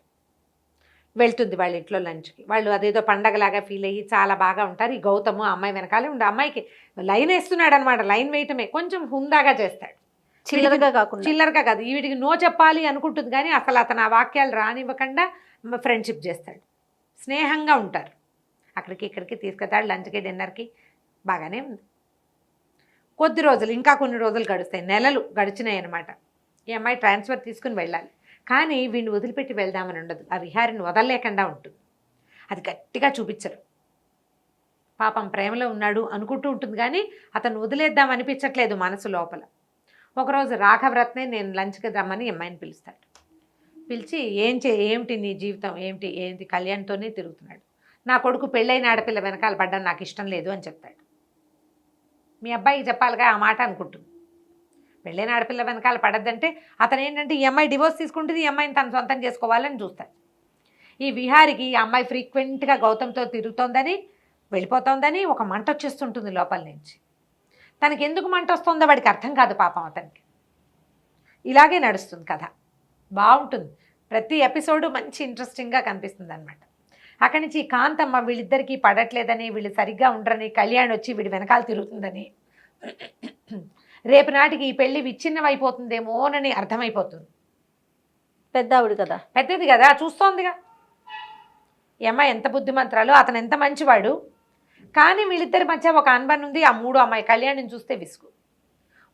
వెళ్తుంది వాళ్ళ ఇంట్లో లంచ్కి. వాళ్ళు అదేదో పండగలాగా ఫీల్ అయ్యి చాలా బాగా ఉంటారు. ఈ గౌతము అమ్మాయి వెనకాలే ఉండి అమ్మాయికి లైన్ వేస్తున్నాడు అనమాట. లైన్ వేయటమే కొంచెం హుందాగా చేస్తాడు, చిల్లరగా కాదు. వీడికి నో చెప్పాలి అనుకుంటుంది కానీ అసలు అతను ఆ వాక్యాలు రానివ్వకుండా ఫ్రెండ్షిప్ చేస్తాడు. స్నేహంగా ఉంటారు. అక్కడికి ఇక్కడికి తీసుకెళ్తాడు, లంచ్కి డిన్నర్కి, బాగానే ఉంది. కొద్ది రోజులు, ఇంకా కొన్ని రోజులు గడుస్తాయి, నెలలు గడిచినాయి అనమాట. ఈ అమ్మాయి ట్రాన్స్ఫర్ తీసుకుని వెళ్ళాలి, కానీ వీడిని వదిలిపెట్టి వెళ్దామని ఉండదు. ఆ విహారిని వదలలేకుండా ఉంటుంది. అది గట్టిగా చూపించరు. పాపం ప్రేమలో ఉన్నాడు అనుకుంటూ ఉంటుంది కానీ అతను వదిలేద్దాం అనిపించట్లేదు మనసు లోపల. ఒకరోజు రాఘవరత్నే నేను లంచ్కి రమ్మని అమ్మాయిని పిలుస్తాడు. పిలిచి ఏమిటి నీ జీవితం, ఏంటి కళ్యాణ్తోనే తిరుగుతున్నాడు, నా కొడుకు పెళ్ళైన ఆడపిల్ల వెనకాల పడ్డం నాకు ఇష్టం లేదు అని చెప్తాడు. మీ అబ్బాయికి చెప్పాలిగా ఆ మాట అనుకుంటుంది. పెళ్ళైన ఆడపిల్ల వెనకాల పడద్దంటే అతను ఏంటంటే ఈ అమ్మాయి డివోర్స్ తీసుకుంటుంది, ఈ అమ్మాయిని తను సొంతం చేసుకోవాలని చూస్తాడు. ఈ విహారికి ఈ అమ్మాయి ఫ్రీక్వెంట్గా గౌతమ్తో తిరుగుతోందని, వెళ్ళిపోతోందని ఒక మంట వచ్చేస్తుంటుంది లోపల నుంచి. తనకి ఎందుకు మంట వస్తుందో వాడికి అర్థం కాదు పాపం అతనికి. ఇలాగే నడుస్తుంది కథ, బాగుంటుంది. ప్రతి ఎపిసోడు మంచి ఇంట్రెస్టింగ్గా కనిపిస్తుంది అనమాట. అక్కడి నుంచి కాంతమ్మ వీళ్ళిద్దరికీ పడట్లేదని, వీళ్ళు సరిగ్గా ఉండరని, కళ్యాణ్ వచ్చి వీడి వెనకాల తిరుగుతుందని, రేపు నాటికి ఈ పెళ్లి విచ్ఛిన్నమైపోతుందేమోనని అర్థమైపోతుంది. పెద్దది కదా, చూస్తోందిగా ఈ అమ్మాయి ఎంత బుద్ధిమంతురాలు, అతను ఎంత మంచివాడు. కానీ వీళ్ళిద్దరి మధ్య ఒక అనుబంధం ఉంది. ఆ మూడో అమ్మాయి కళ్యాణిని చూస్తే విసుగు.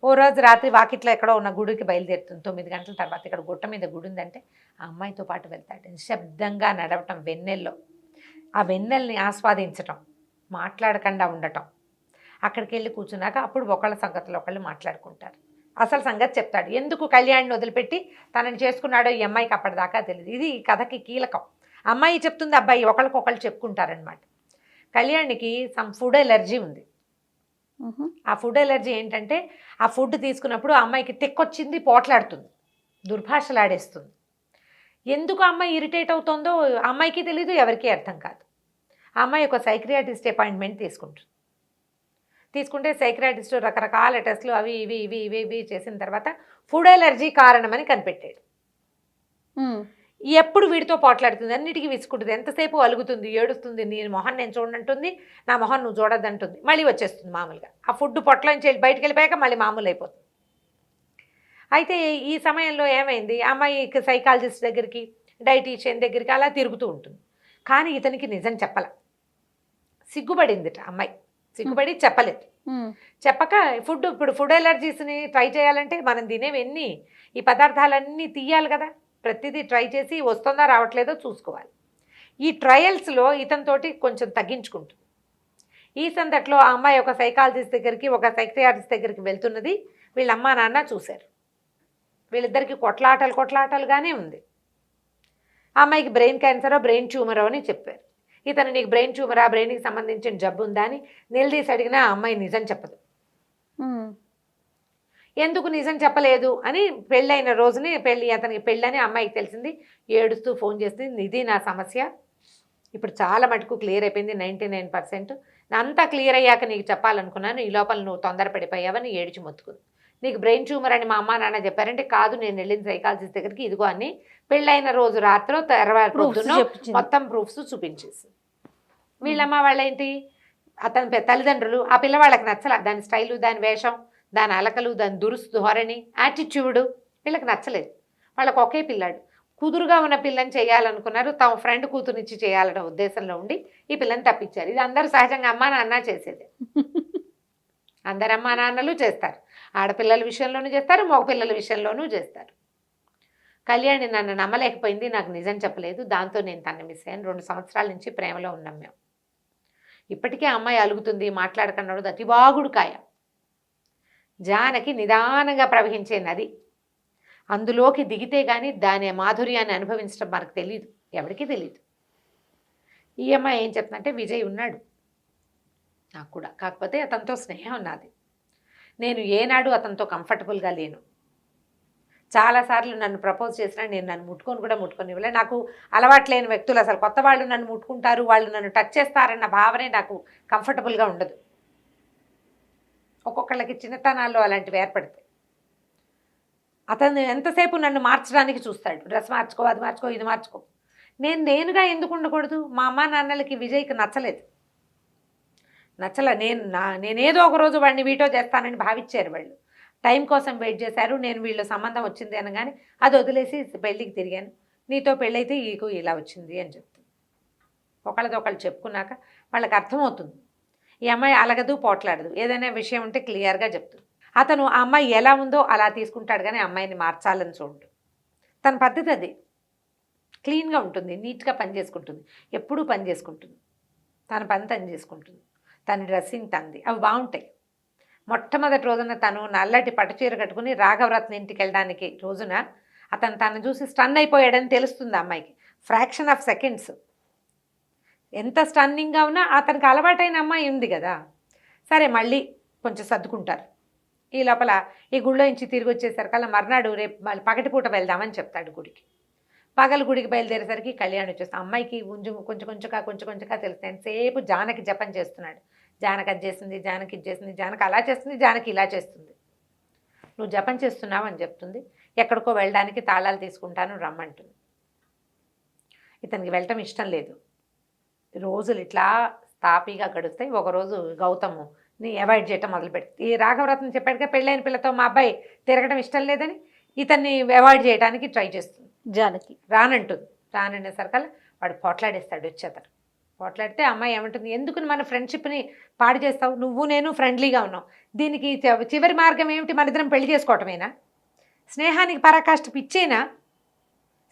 ఓ రోజు రాత్రి వాకిట్లో ఎక్కడో ఉన్న గుడికి బయలుదేరుతుంది. 9 గంటల తర్వాత ఇక్కడ గుట్ట మీద గుడి ఉందంటే ఆ అమ్మాయితో పాటు వెళ్తాడు. నిశ్శబ్దంగా నడవటం, వెన్నెల్లో ఆ వెన్నెల్ని ఆస్వాదించటం, మాట్లాడకుండా ఉండటం. అక్కడికి వెళ్ళి కూర్చున్నాక అప్పుడు ఒకళ్ళ సంగతులు ఒకళ్ళు మాట్లాడుకుంటారు. అసలు సంగతి చెప్తాడు, ఎందుకు కళ్యాణ్ని వదిలిపెట్టి తనని చేసుకున్నాడో ఈ అమ్మాయికి అప్పటిదాకా తెలియదు. ఇది ఈ కథకి కీలకం. అమ్మాయి చెప్తుంది, అబ్బాయి ఒకళ్ళకొకళ్ళు చెప్పుకుంటారనమాట. కళ్యాణ్కి సమ్ ఫుడ్ ఎలర్జీ ఉంది. ఆ ఫుడ్ ఎలర్జీ ఏంటంటే ఆ ఫుడ్ తీసుకున్నప్పుడు ఆ అమ్మాయికి తెక్కొచ్చింది, పోట్లాడుతుంది, దుర్భాషలాడేస్తుంది. ఎందుకు అమ్మాయి ఇరిటేట్ అవుతుందో అమ్మాయికి తెలీదు, ఎవరికీ అర్థం కాదు. ఆ అమ్మాయి ఒక సైక్రియాటిస్ట్ అపాయింట్మెంట్ తీసుకుంటే సైక్రియాటిస్ట్ రకరకాల టెస్టులు అవి ఇవి చేసిన తర్వాత ఫుడ్ ఎలర్జీ కారణమని కనిపెట్టాడు. ఎప్పుడు వీడితో పోట్లాడుతుంది, అన్నిటికీ విసుకుంటుంది, ఎంతసేపు అలుగుతుంది, ఏడుస్తుంది, నీ మొహం నేను చూడంటుంది, నా మొహం నువ్వు చూడద్దంటుంది, మళ్ళీ వచ్చేస్తుంది మామూలుగా. ఆ ఫుడ్ పొట్టలోంచి బయటకు వెళ్ళిపోయాక మళ్ళీ మామూలు అయిపోతుంది. అయితే ఈ సమయంలో ఏమైంది, అమ్మాయికి సైకాలజిస్ట్ దగ్గరికి, డైటీషియన్ దగ్గరికి అలా తిరుగుతూ ఉంటుంది. కానీ ఇతనికి నిజం చెప్పాల, సిగ్గుపడిందిట అమ్మాయి. సిగ్గుపడి చెప్పలేదు. చెప్పక ఇప్పుడు ఫుడ్ ఎలర్జీస్ని ట్రై చేయాలంటే మనం తినేవన్నీ ఈ పదార్థాలన్నీ తీయాలి కదా, ప్రతిదీ ట్రై చేసి వస్తుందా రావట్లేదో చూసుకోవాలి. ఈ ట్రయల్స్లో ఇతనితోటి కొంచెం తగ్గించుకుంటుంది. ఈ సందట్లో ఆ అమ్మాయి ఒక సైకాలజిస్ట్ దగ్గరికి, ఒక సైకియాట్రిస్ట్ దగ్గరికి వెళ్తున్నది. వీళ్ళ అమ్మా నాన్న చూశారు. వీళ్ళిద్దరికి కొట్లాటలుగానే ఉంది. ఆ అమ్మాయికి బ్రెయిన్ క్యాన్సరో బ్రెయిన్ ట్యూమరో అని చెప్పారు. ఇతను నీకు బ్రెయిన్ ట్యూమరా, బ్రెయిన్కి సంబంధించిన జబ్బు ఉందా అని నిలదీసి అడిగినా ఆ అమ్మాయి నిజం చెప్పదు. ఎందుకు నిజం చెప్పలేదు అని పెళ్ళైన రోజుని అతనికి పెళ్ళని అమ్మాయికి తెలిసింది. ఏడుస్తూ ఫోన్ చేసింది, ఇది నా సమస్య, ఇప్పుడు చాలా మటుకు క్లియర్ అయిపోయింది 99%. అంతా క్లియర్ అయ్యాక నీకు చెప్పాలనుకున్నాను, ఈ లోపల నువ్వు తొందరపడిపోయావని ఏడిచి మొత్తుకుంది. నీకు బ్రెయిన్ ట్యూమర్ అని మా అమ్మ నాన్న చెప్పారంటే, కాదు నేను వెళ్ళిన సైకాలజిస్ట్ దగ్గరికి, ఇదిగో అని పెళ్ళైన రోజు రాత్రో తర్వాత పొద్దున్నో మొత్తం ప్రూఫ్స్ చూపించేసి. వీళ్ళమ్మ వాళ్ళేంటి, అతని తల్లిదండ్రులు ఆ పిల్లవాళ్ళకి నచ్చల, దాని స్టైలు, దాని వేషం, దాని అలకలు, దాని దురుసు ధోరణి, యాటిట్యూడు వీళ్ళకి నచ్చలేదు. వాళ్ళకి ఒకే పిల్లాడు, కుదురుగా ఉన్న పిల్లని చేయాలనుకున్నారు. తమ ఫ్రెండ్ కూతురునిచ్చి చేయాలన్న ఉద్దేశంలో ఉండి ఈ పిల్లని తప్పించారు. ఇది అందరూ సహజంగా అమ్మా నాన్న చేసేది. అందరు అమ్మా నాన్నలు చేస్తారు. ఆడపిల్లల విషయంలోనూ చేస్తారు, మగ పిల్లల విషయంలోనూ చేస్తారు. కళ్యాణి నన్ను నమ్మలేకపోయింది, నాకు నిజం చెప్పలేదు, దాంతో నేను తను మిస్ అయ్యాను. 2 సంవత్సరాల నుంచి ప్రేమలో ఉన్నాం మేము. ఇప్పటికే అమ్మాయి అలుగుతుంది, మాట్లాడకన్నాడు. అతివాగుడు కాయ, జానకి నిదానంగా ప్రవహించే నది. అందులోకి దిగితే కానీ దాని మాధుర్యాన్ని అనుభవించడం మనకు తెలియదు, ఎవరికీ తెలియదు. ఈ అమ్మాయి ఏం చెప్తుందంటే, విజయ్ ఉన్నాడు నాకు కూడా, కాకపోతే అతనితో స్నేహం ఉన్నది. నేను ఏనాడు అతనితో కంఫర్టబుల్గా లేను. చాలాసార్లు నన్ను ప్రపోజ్ చేసినా నేను నన్ను ముట్టుకొని ఇవ్వలే. నాకు అలవాట్లేని వ్యక్తులు, అసలు కొత్త వాళ్ళు నన్ను ముట్టుకుంటారు, వాళ్ళు నన్ను టచ్ చేస్తారన్న భావనే నాకు కంఫర్టబుల్గా ఉండదు. ఒక్కొక్కళ్ళకి చిన్నతనాల్లో అలాంటివి ఏర్పడతాయి. అతను ఎంతసేపు నన్ను మార్చడానికి చూస్తాడు, డ్రెస్ మార్చుకో, అది మార్చుకో, ఇది మార్చుకో. నేనుగా ఎందుకు ఉండకూడదు? మా అమ్మ నాన్నలకి విజయ్కి నచ్చలేదు. నేనేదో ఒకరోజు వాడిని వీటో చేస్తానని భావించారు. వాళ్ళు టైం కోసం వెయిట్ చేశారు. నేను వీళ్ళ సంబంధం వచ్చింది అనగానే అది వదిలేసి పెళ్ళికి తిరిగాను. నీతో పెళ్ళైతే ఈకు ఇలా వచ్చింది అని చెప్తుంది. ఒకళ్ళతో ఒకళ్ళు చెప్పుకున్నాక వాళ్ళకి అర్థమవుతుంది. ఈ అమ్మాయి అలగదు, పోట్లాడదు, ఏదైనా విషయం ఉంటే క్లియర్గా చెప్తుంది. అతను ఆ అమ్మాయి ఎలా ఉందో అలా తీసుకుంటాడు, కానీ అమ్మాయిని మార్చాలని చూడు. తన పద్ధతి అది. క్లీన్గా ఉంటుంది, నీట్గా పని చేసుకుంటుంది, ఎప్పుడూ పని చేసుకుంటుంది, తన పని తను చేసుకుంటుంది, తన డ్రెస్సింగ్ తనది, అవి బాగుంటాయి. మొట్టమొదటి రోజున తను నల్లటి పట్టుచీర కట్టుకుని రాఘవరత్న ఇంటికి వెళ్ళడానికి రోజున తను చూసి స్టన్ అయిపోయాడని తెలుస్తుంది అమ్మాయికి. Fraction of seconds. ఎంత స్టన్నింగ్గా ఉన్నా అతనికి అలవాటైన అమ్మాయి ఉంది కదా, సరే మళ్ళీ కొంచెం సర్దుకుంటారు. ఈ లోపల ఈ గుళ్ళో నుంచి తిరిగి వచ్చేసరికల్లా మర్నాడు రేపు మళ్ళీ పగటిపూట వెళ్దామని చెప్తాడు గుడికి. పగలు గుడికి బయలుదేరేసరికి కళ్యాణ్ వచ్చేస్తాం. అమ్మాయికి కొంచెం కొంచెంగా తెలుస్తుంది. ఎంతసేపు జానకి జపం చేస్తున్నాడు. జానకి అది చేస్తుంది, జానకి ఇది చేస్తుంది, జానకి అలా చేస్తుంది, జానకి ఇలా చేస్తుంది. నువ్వు జపం చేస్తున్నావు అని చెప్తుంది. ఎక్కడికో వెళ్ళడానికి తాళాలు తీసుకుంటాను రమ్మంటుంది. ఇతనికి వెళ్ళటం ఇష్టం లేదు. రోజులు ఇట్లా తాపీగా గడుస్తాయి. ఒకరోజు గౌతమ్ని అవాయిడ్ చేయటం మొదలుపెడుతుంది. ఈ రాఘవరత్న చెప్పాడుగా, పెళ్ళైన పిల్లతో మా అబ్బాయి తిరగడం ఇష్టం లేదని ఇతన్ని అవాయిడ్ చేయడానికి ట్రై చేస్తుంది. జానకి రానంటుంది. రాననేసరికల్లా వాడు పోట్లాడేస్తాడు. వచ్చేతను పోట్లాడితే అమ్మాయి ఏమంటుంది, ఎందుకు మన ఫ్రెండ్షిప్ని పాడు చేస్తావు, నువ్వు నేను ఫ్రెండ్లీగా ఉన్నావు, దీనికి చివరి మార్గం ఏమిటి, మన ఇద్దరం పెళ్లి చేసుకోవటమేనా, స్నేహానికి పరాకాష్ట పిచ్చేనా,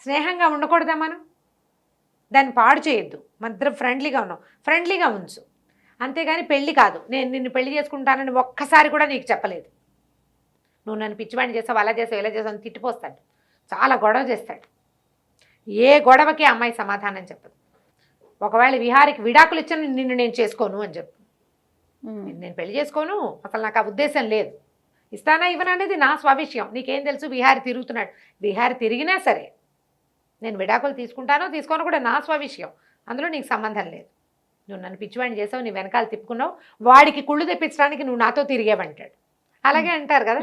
స్నేహంగా ఉండకూడదా మనం, దాన్ని పాడు చేయొద్దు, మన ఇద్దరం ఫ్రెండ్లీగా ఉన్నాం, ఫ్రెండ్లీగా ఉంచు, అంతేగాని పెళ్ళి కాదు, నేను నిన్ను పెళ్లి చేసుకుంటానని ఒక్కసారి కూడా నీకు చెప్పలేదు, నువ్వు నన్ను పిచ్చివాడిని చేసావు, అలా చేసావు, ఇలా చేసావు అని తిట్టిపోస్తాడు. చాలా గొడవ చేస్తాడు. ఏ గొడవకి అమ్మాయి సమాధానం చెప్పదు. ఒకవేళ విహారికి విడాకులు ఇచ్చిన నిన్ను నేను చేసుకోను అని చెప్పు. నేను పెళ్లి చేసుకోను, అసలు నాకు ఆ ఉద్దేశం లేదు, ఇస్తానా ఇవ్వనా అనేది నా స్వవిషయం, నీకేం తెలుసు, విహారి తిరుగుతున్నాడు, విహారి తిరిగినా సరే నేను విడాకులు తీసుకుంటానో తీసుకోనో కూడా నా స్వవిషయం, అందులో నీకు సంబంధం లేదు. నువ్వు నన్ను పిచ్చివాడిని చేసావు, నీ వెనకాల తిప్పుకున్నావు, వాడికి కుళ్ళు తెప్పించడానికి నువ్వు నాతో తిరిగేవంటాడు. అలాగే అంటారు కదా,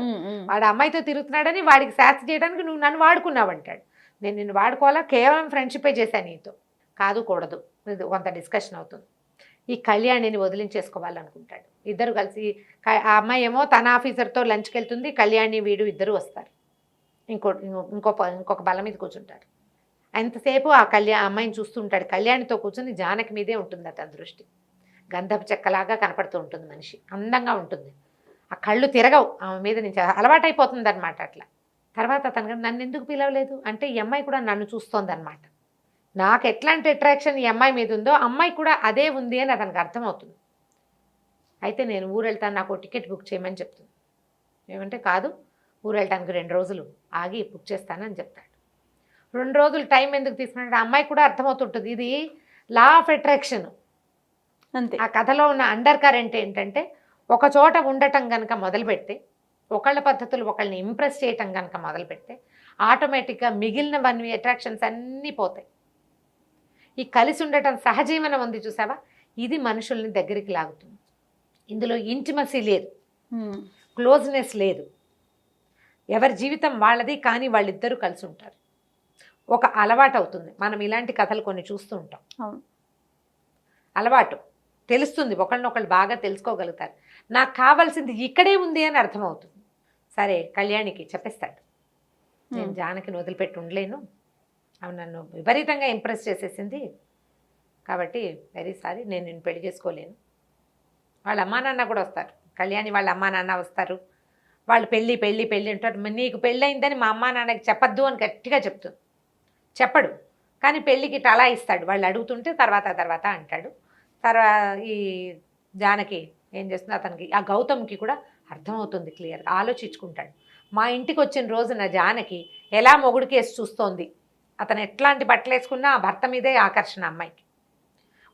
వాడు అమ్మాయితో తిరుగుతున్నాడని వాడికి శాస్తి చేయడానికి నువ్వు నన్ను వాడుకున్నావు అంటాడు. నేను నిన్ను వాడుకోవాలా, కేవలం ఫ్రెండ్షిపే చేశాను నీతో, కాదు కూడదు, ఇది కొంత డిస్కషన్ అవుతుంది. ఈ కళ్యాణిని వదిలించేసుకోవాలనుకుంటాడు. ఇద్దరు కలిసి ఆ అమ్మాయి ఏమో తన ఆఫీసర్తో లంచ్కి వెళ్తుంది, కళ్యాణి వీడు ఇద్దరు వస్తారు, ఇంకొక బల్ల మీద కూర్చుంటారు. ఎంతసేపు ఆ అమ్మాయిని చూస్తుంటాడు. కళ్యాణితో కూర్చొని జానకి మీదే ఉంటుంది అతని దృష్టి. గంధపు చెక్కలాగా కనపడుతూ ఉంటుంది మనిషి, అందంగా ఉంటుంది, ఆ కళ్ళు తిరగవు ఆమె మీద నుంచి, అలవాటైపోతుంది అనమాట. అట్లా తర్వాత అతను నన్ను ఎందుకు పిలవలేదు అంటే ఈ అమ్మాయి కూడా నన్ను చూస్తోంది అనమాట. నాకు ఎట్లాంటి అట్రాక్షన్ ఈ అమ్మాయి మీద ఉందో అమ్మాయి కూడా అదే ఉంది అని అతనికి అర్థమవుతుంది. అయితే నేను ఊరు వెళ్తాను, నాకు టికెట్ బుక్ చేయమని చెప్తుంది. ఏమంటే కాదు, ఊరు వెళ్ళటానికి 2 రోజులు ఆగి బుక్ చేస్తానని చెప్తాడు. 2 రోజులు టైం ఎందుకు తీసుకున్నాడు అమ్మాయి కూడా అర్థమవుతుంటుంది. ఇది లా ఆఫ్ అట్రాక్షన్. అంతే. ఆ కథలో ఉన్న అండర్ కరెంట్ ఏంటంటే ఒక చోట ఉండటం కనుక మొదలు పెడితే, ఒకళ్ళ పద్ధతులు ఒకళ్ళని ఇంప్రెస్ చేయటం కనుక మొదలు పెడితే ఆటోమేటిక్గా మిగిలినవన్నీ అట్రాక్షన్స్ అన్నీ పోతాయి. ఈ కలిసి ఉండటం సహజీవనం ఉంది చూసావా, ఇది మనుషుల్ని దగ్గరికి లాగుతుంది. ఇందులో ఇంటిమసీ లేదు, క్లోజ్నెస్ లేదు, ఎవరి జీవితం వాళ్ళది, కానీ వాళ్ళిద్దరూ కలిసి ఉంటారు. ఒక అలవాటు అవుతుంది. మనం ఇలాంటి కథలు కొన్ని చూస్తూ ఉంటాం. అవును, అలవాటు తెలుస్తుంది, ఒకళ్ళనొకళ్ళు బాగా తెలుసుకోగలుగుతారు. నాకు కావాల్సింది ఇక్కడే ఉంది అని అర్థమవుతుంది. సరే కళ్యాణికి చెప్పేస్తాడు, నేను జానకిని వదిలిపెట్టి ఉండలేను, ఆమె నన్ను విపరీతంగా ఇంప్రెస్ చేసేసింది, కాబట్టి వెరీ సారీ, నేను నిన్ను పెళ్లి చేసుకోలేను. వాళ్ళ అమ్మా నాన్న కూడా వస్తారు, కళ్యాణి వాళ్ళ అమ్మా నాన్న వస్తారు. వాళ్ళు పెళ్ళి పెళ్ళి పెళ్ళి అంటారు. నీకు పెళ్ళయిందని మా అమ్మా నాన్నకి చెప్పద్దు అని గట్టిగా చెప్తుంది. చెప్పడు, కానీ పెళ్ళికి ఇట్లా అలా ఇస్తాడు. వాళ్ళు అడుగుతుంటే తర్వాత అంటాడు. ఈ జానకి ఏం చేస్తుంది, అతనికి ఆ గౌతమ్కి కూడా అర్థమవుతుంది క్లియర్గా, ఆలోచించుకుంటాడు. మా ఇంటికి వచ్చిన రోజున జానకి ఎలా మొగుడికి వేసి చూస్తోంది, అతను ఎట్లాంటి బట్టలు వేసుకున్నా ఆ భర్త మీదే ఆకర్షణ అమ్మాయికి.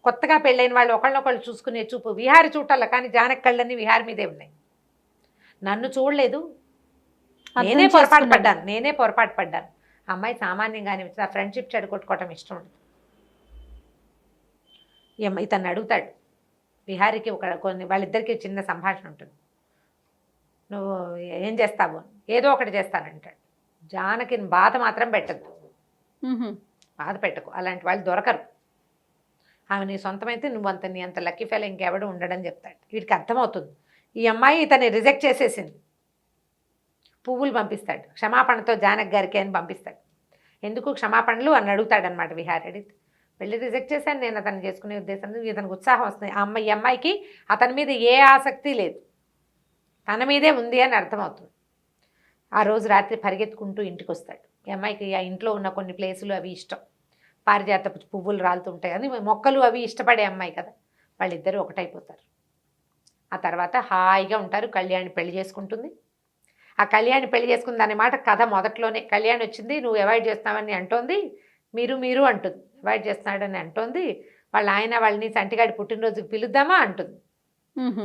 కొత్తగా పెళ్ళైన వాళ్ళు ఒకళ్ళనొకళ్ళు చూసుకునే చూపు విహారి చూడాల, కానీ జానకి కళ్ళన్నీ విహారి మీదే ఉన్నాయి. నన్ను చూడలేదు, నేనే పొరపాటు పడ్డాను. అమ్మాయి సామాన్యంగానే ఆ ఫ్రెండ్షిప్ చెడగొట్టుకోవటం ఇష్టం ఉండదు. ఇతన్ని అడుగుతాడు విహారికి, వాళ్ళిద్దరికి చిన్న సంభాషణ ఉంటుంది. నువ్వు ఏం చేస్తావు, ఏదో ఒకటి చేస్తానంటాడు. జానకిని బాధ మాత్రం పెట్టద్దు, బాధ పెట్టకు, అలాంటి వాళ్ళు దొరకరు. ఆమె నీ సొంతమైతే నీ అంత లక్కీ ఫెయిల్ ఇంకెవడు ఉండడని చెప్తాడు. వీడికి అర్థమవుతుంది ఈ అమ్మాయి ఇతన్ని రిజెక్ట్ చేసేసింది. పువ్వులు పంపిస్తాడు, క్షమాపణతో జానకి గారికి అని పంపిస్తాడు. ఎందుకు క్షమాపణలు అని అడుగుతాడనమాట విహారి. అడిగితే పెళ్ళి రిజెక్ట్ చేశాను, నేను అతన్ని చేసుకునే ఉద్దేశంతో ఇతనికి ఉత్సాహం వస్తుంది. ఈ అమ్మాయికి అతని మీద ఏ ఆసక్తి లేదు, తన మీదే ఉంది అని అర్థమవుతుంది. ఆ రోజు రాత్రి పరిగెత్తుకుంటూ ఇంటికి వస్తాడు. ఈ అమ్మాయికి ఆ ఇంట్లో ఉన్న కొన్ని ప్లేసులు అవి ఇష్టం, పారిజాత పువ్వులు రాలుతుంటాయి అని, మొక్కలు అవి ఇష్టపడే అమ్మాయి కదా. వాళ్ళిద్దరూ ఒకటైపోతారు. ఆ తర్వాత హాయిగా ఉంటారు. కళ్యాణి పెళ్లి చేసుకుంటుంది. ఆ కళ్యాణి పెళ్లి చేసుకుంది అనే మాట కథ మొదట్లోనే. కళ్యాణి వచ్చింది, నువ్వు అవాయిడ్ చేస్తావని అంటోంది, మీరు అంటుంది, అవాయిడ్ చేస్తున్నాడని అంటోంది. వాళ్ళ ఆయన వాళ్ళని సంటిగాడి పుట్టినరోజుకి పిలుద్దామా అంటుంది.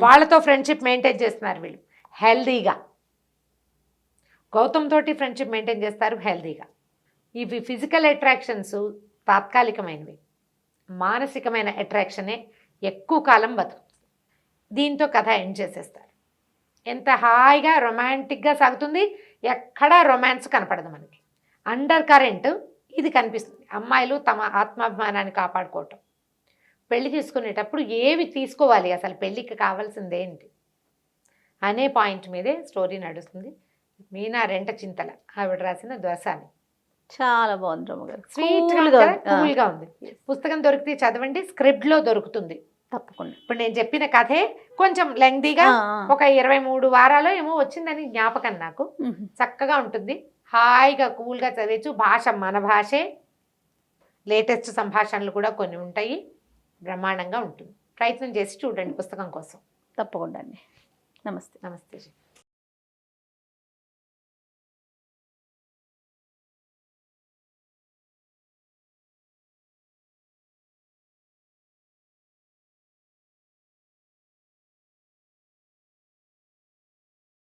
వాళ్ళతో ఫ్రెండ్షిప్ మెయింటైన్ చేస్తున్నారు వీళ్ళు హెల్దీగా. గౌతమ్ తోటి ఫ్రెండ్షిప్ మెయింటైన్ చేస్తారు హెల్దీగా. ఇవి ఫిజికల్ అట్రాక్షన్స్ తాత్కాలికమైనవి, మానసికమైన అట్రాక్షనే ఎక్కువ కాలం బతుకుతుంది. దీంతో కథ ఎండ్ చేసేస్తారు. ఎంత హాయిగా రొమాంటిక్గా సాగుతుంది, ఎక్కడా రొమాన్స్ కనపడదు మనకి. అండర్ కరెంట్ ఇది కనిపిస్తుంది. అమ్మాయిలు తమ ఆత్మాభిమానాన్ని కాపాడుకోవటం, పెళ్లి తీసుకునేటప్పుడు ఏవి తీసుకోవాలి, అసలు పెళ్ళికి కావాల్సింది ఏంటి అనే పాయింట్ మీదే స్టోరీ నడుస్తుంది. మీనా రెంట చింతల ఆవిడ రాసిన దోసాని. చాలా బాగుంది రమ్మగారు, కూల్గా ఉంది. పుస్తకం దొరికితే చదవండి, స్క్రిప్ట్లో దొరుకుతుంది తప్పకుండా. ఇప్పుడు నేను చెప్పిన కథే కొంచెం లెంగ్దీగా ఒక 23 వారాలు ఏమో వచ్చిందని జ్ఞాపకం నాకు. చక్కగా ఉంటుంది, హాయిగా కూల్గా చదివచ్చు. భాష మన భాషే, లేటెస్ట్ సంభాషణలు కూడా కొన్ని ఉంటాయి, బ్రహ్మాండంగా ఉంటుంది. ప్రయత్నం చేసి చూడండి పుస్తకం కోసం. తప్పకుండా అండి. నమస్తే. నమస్తే.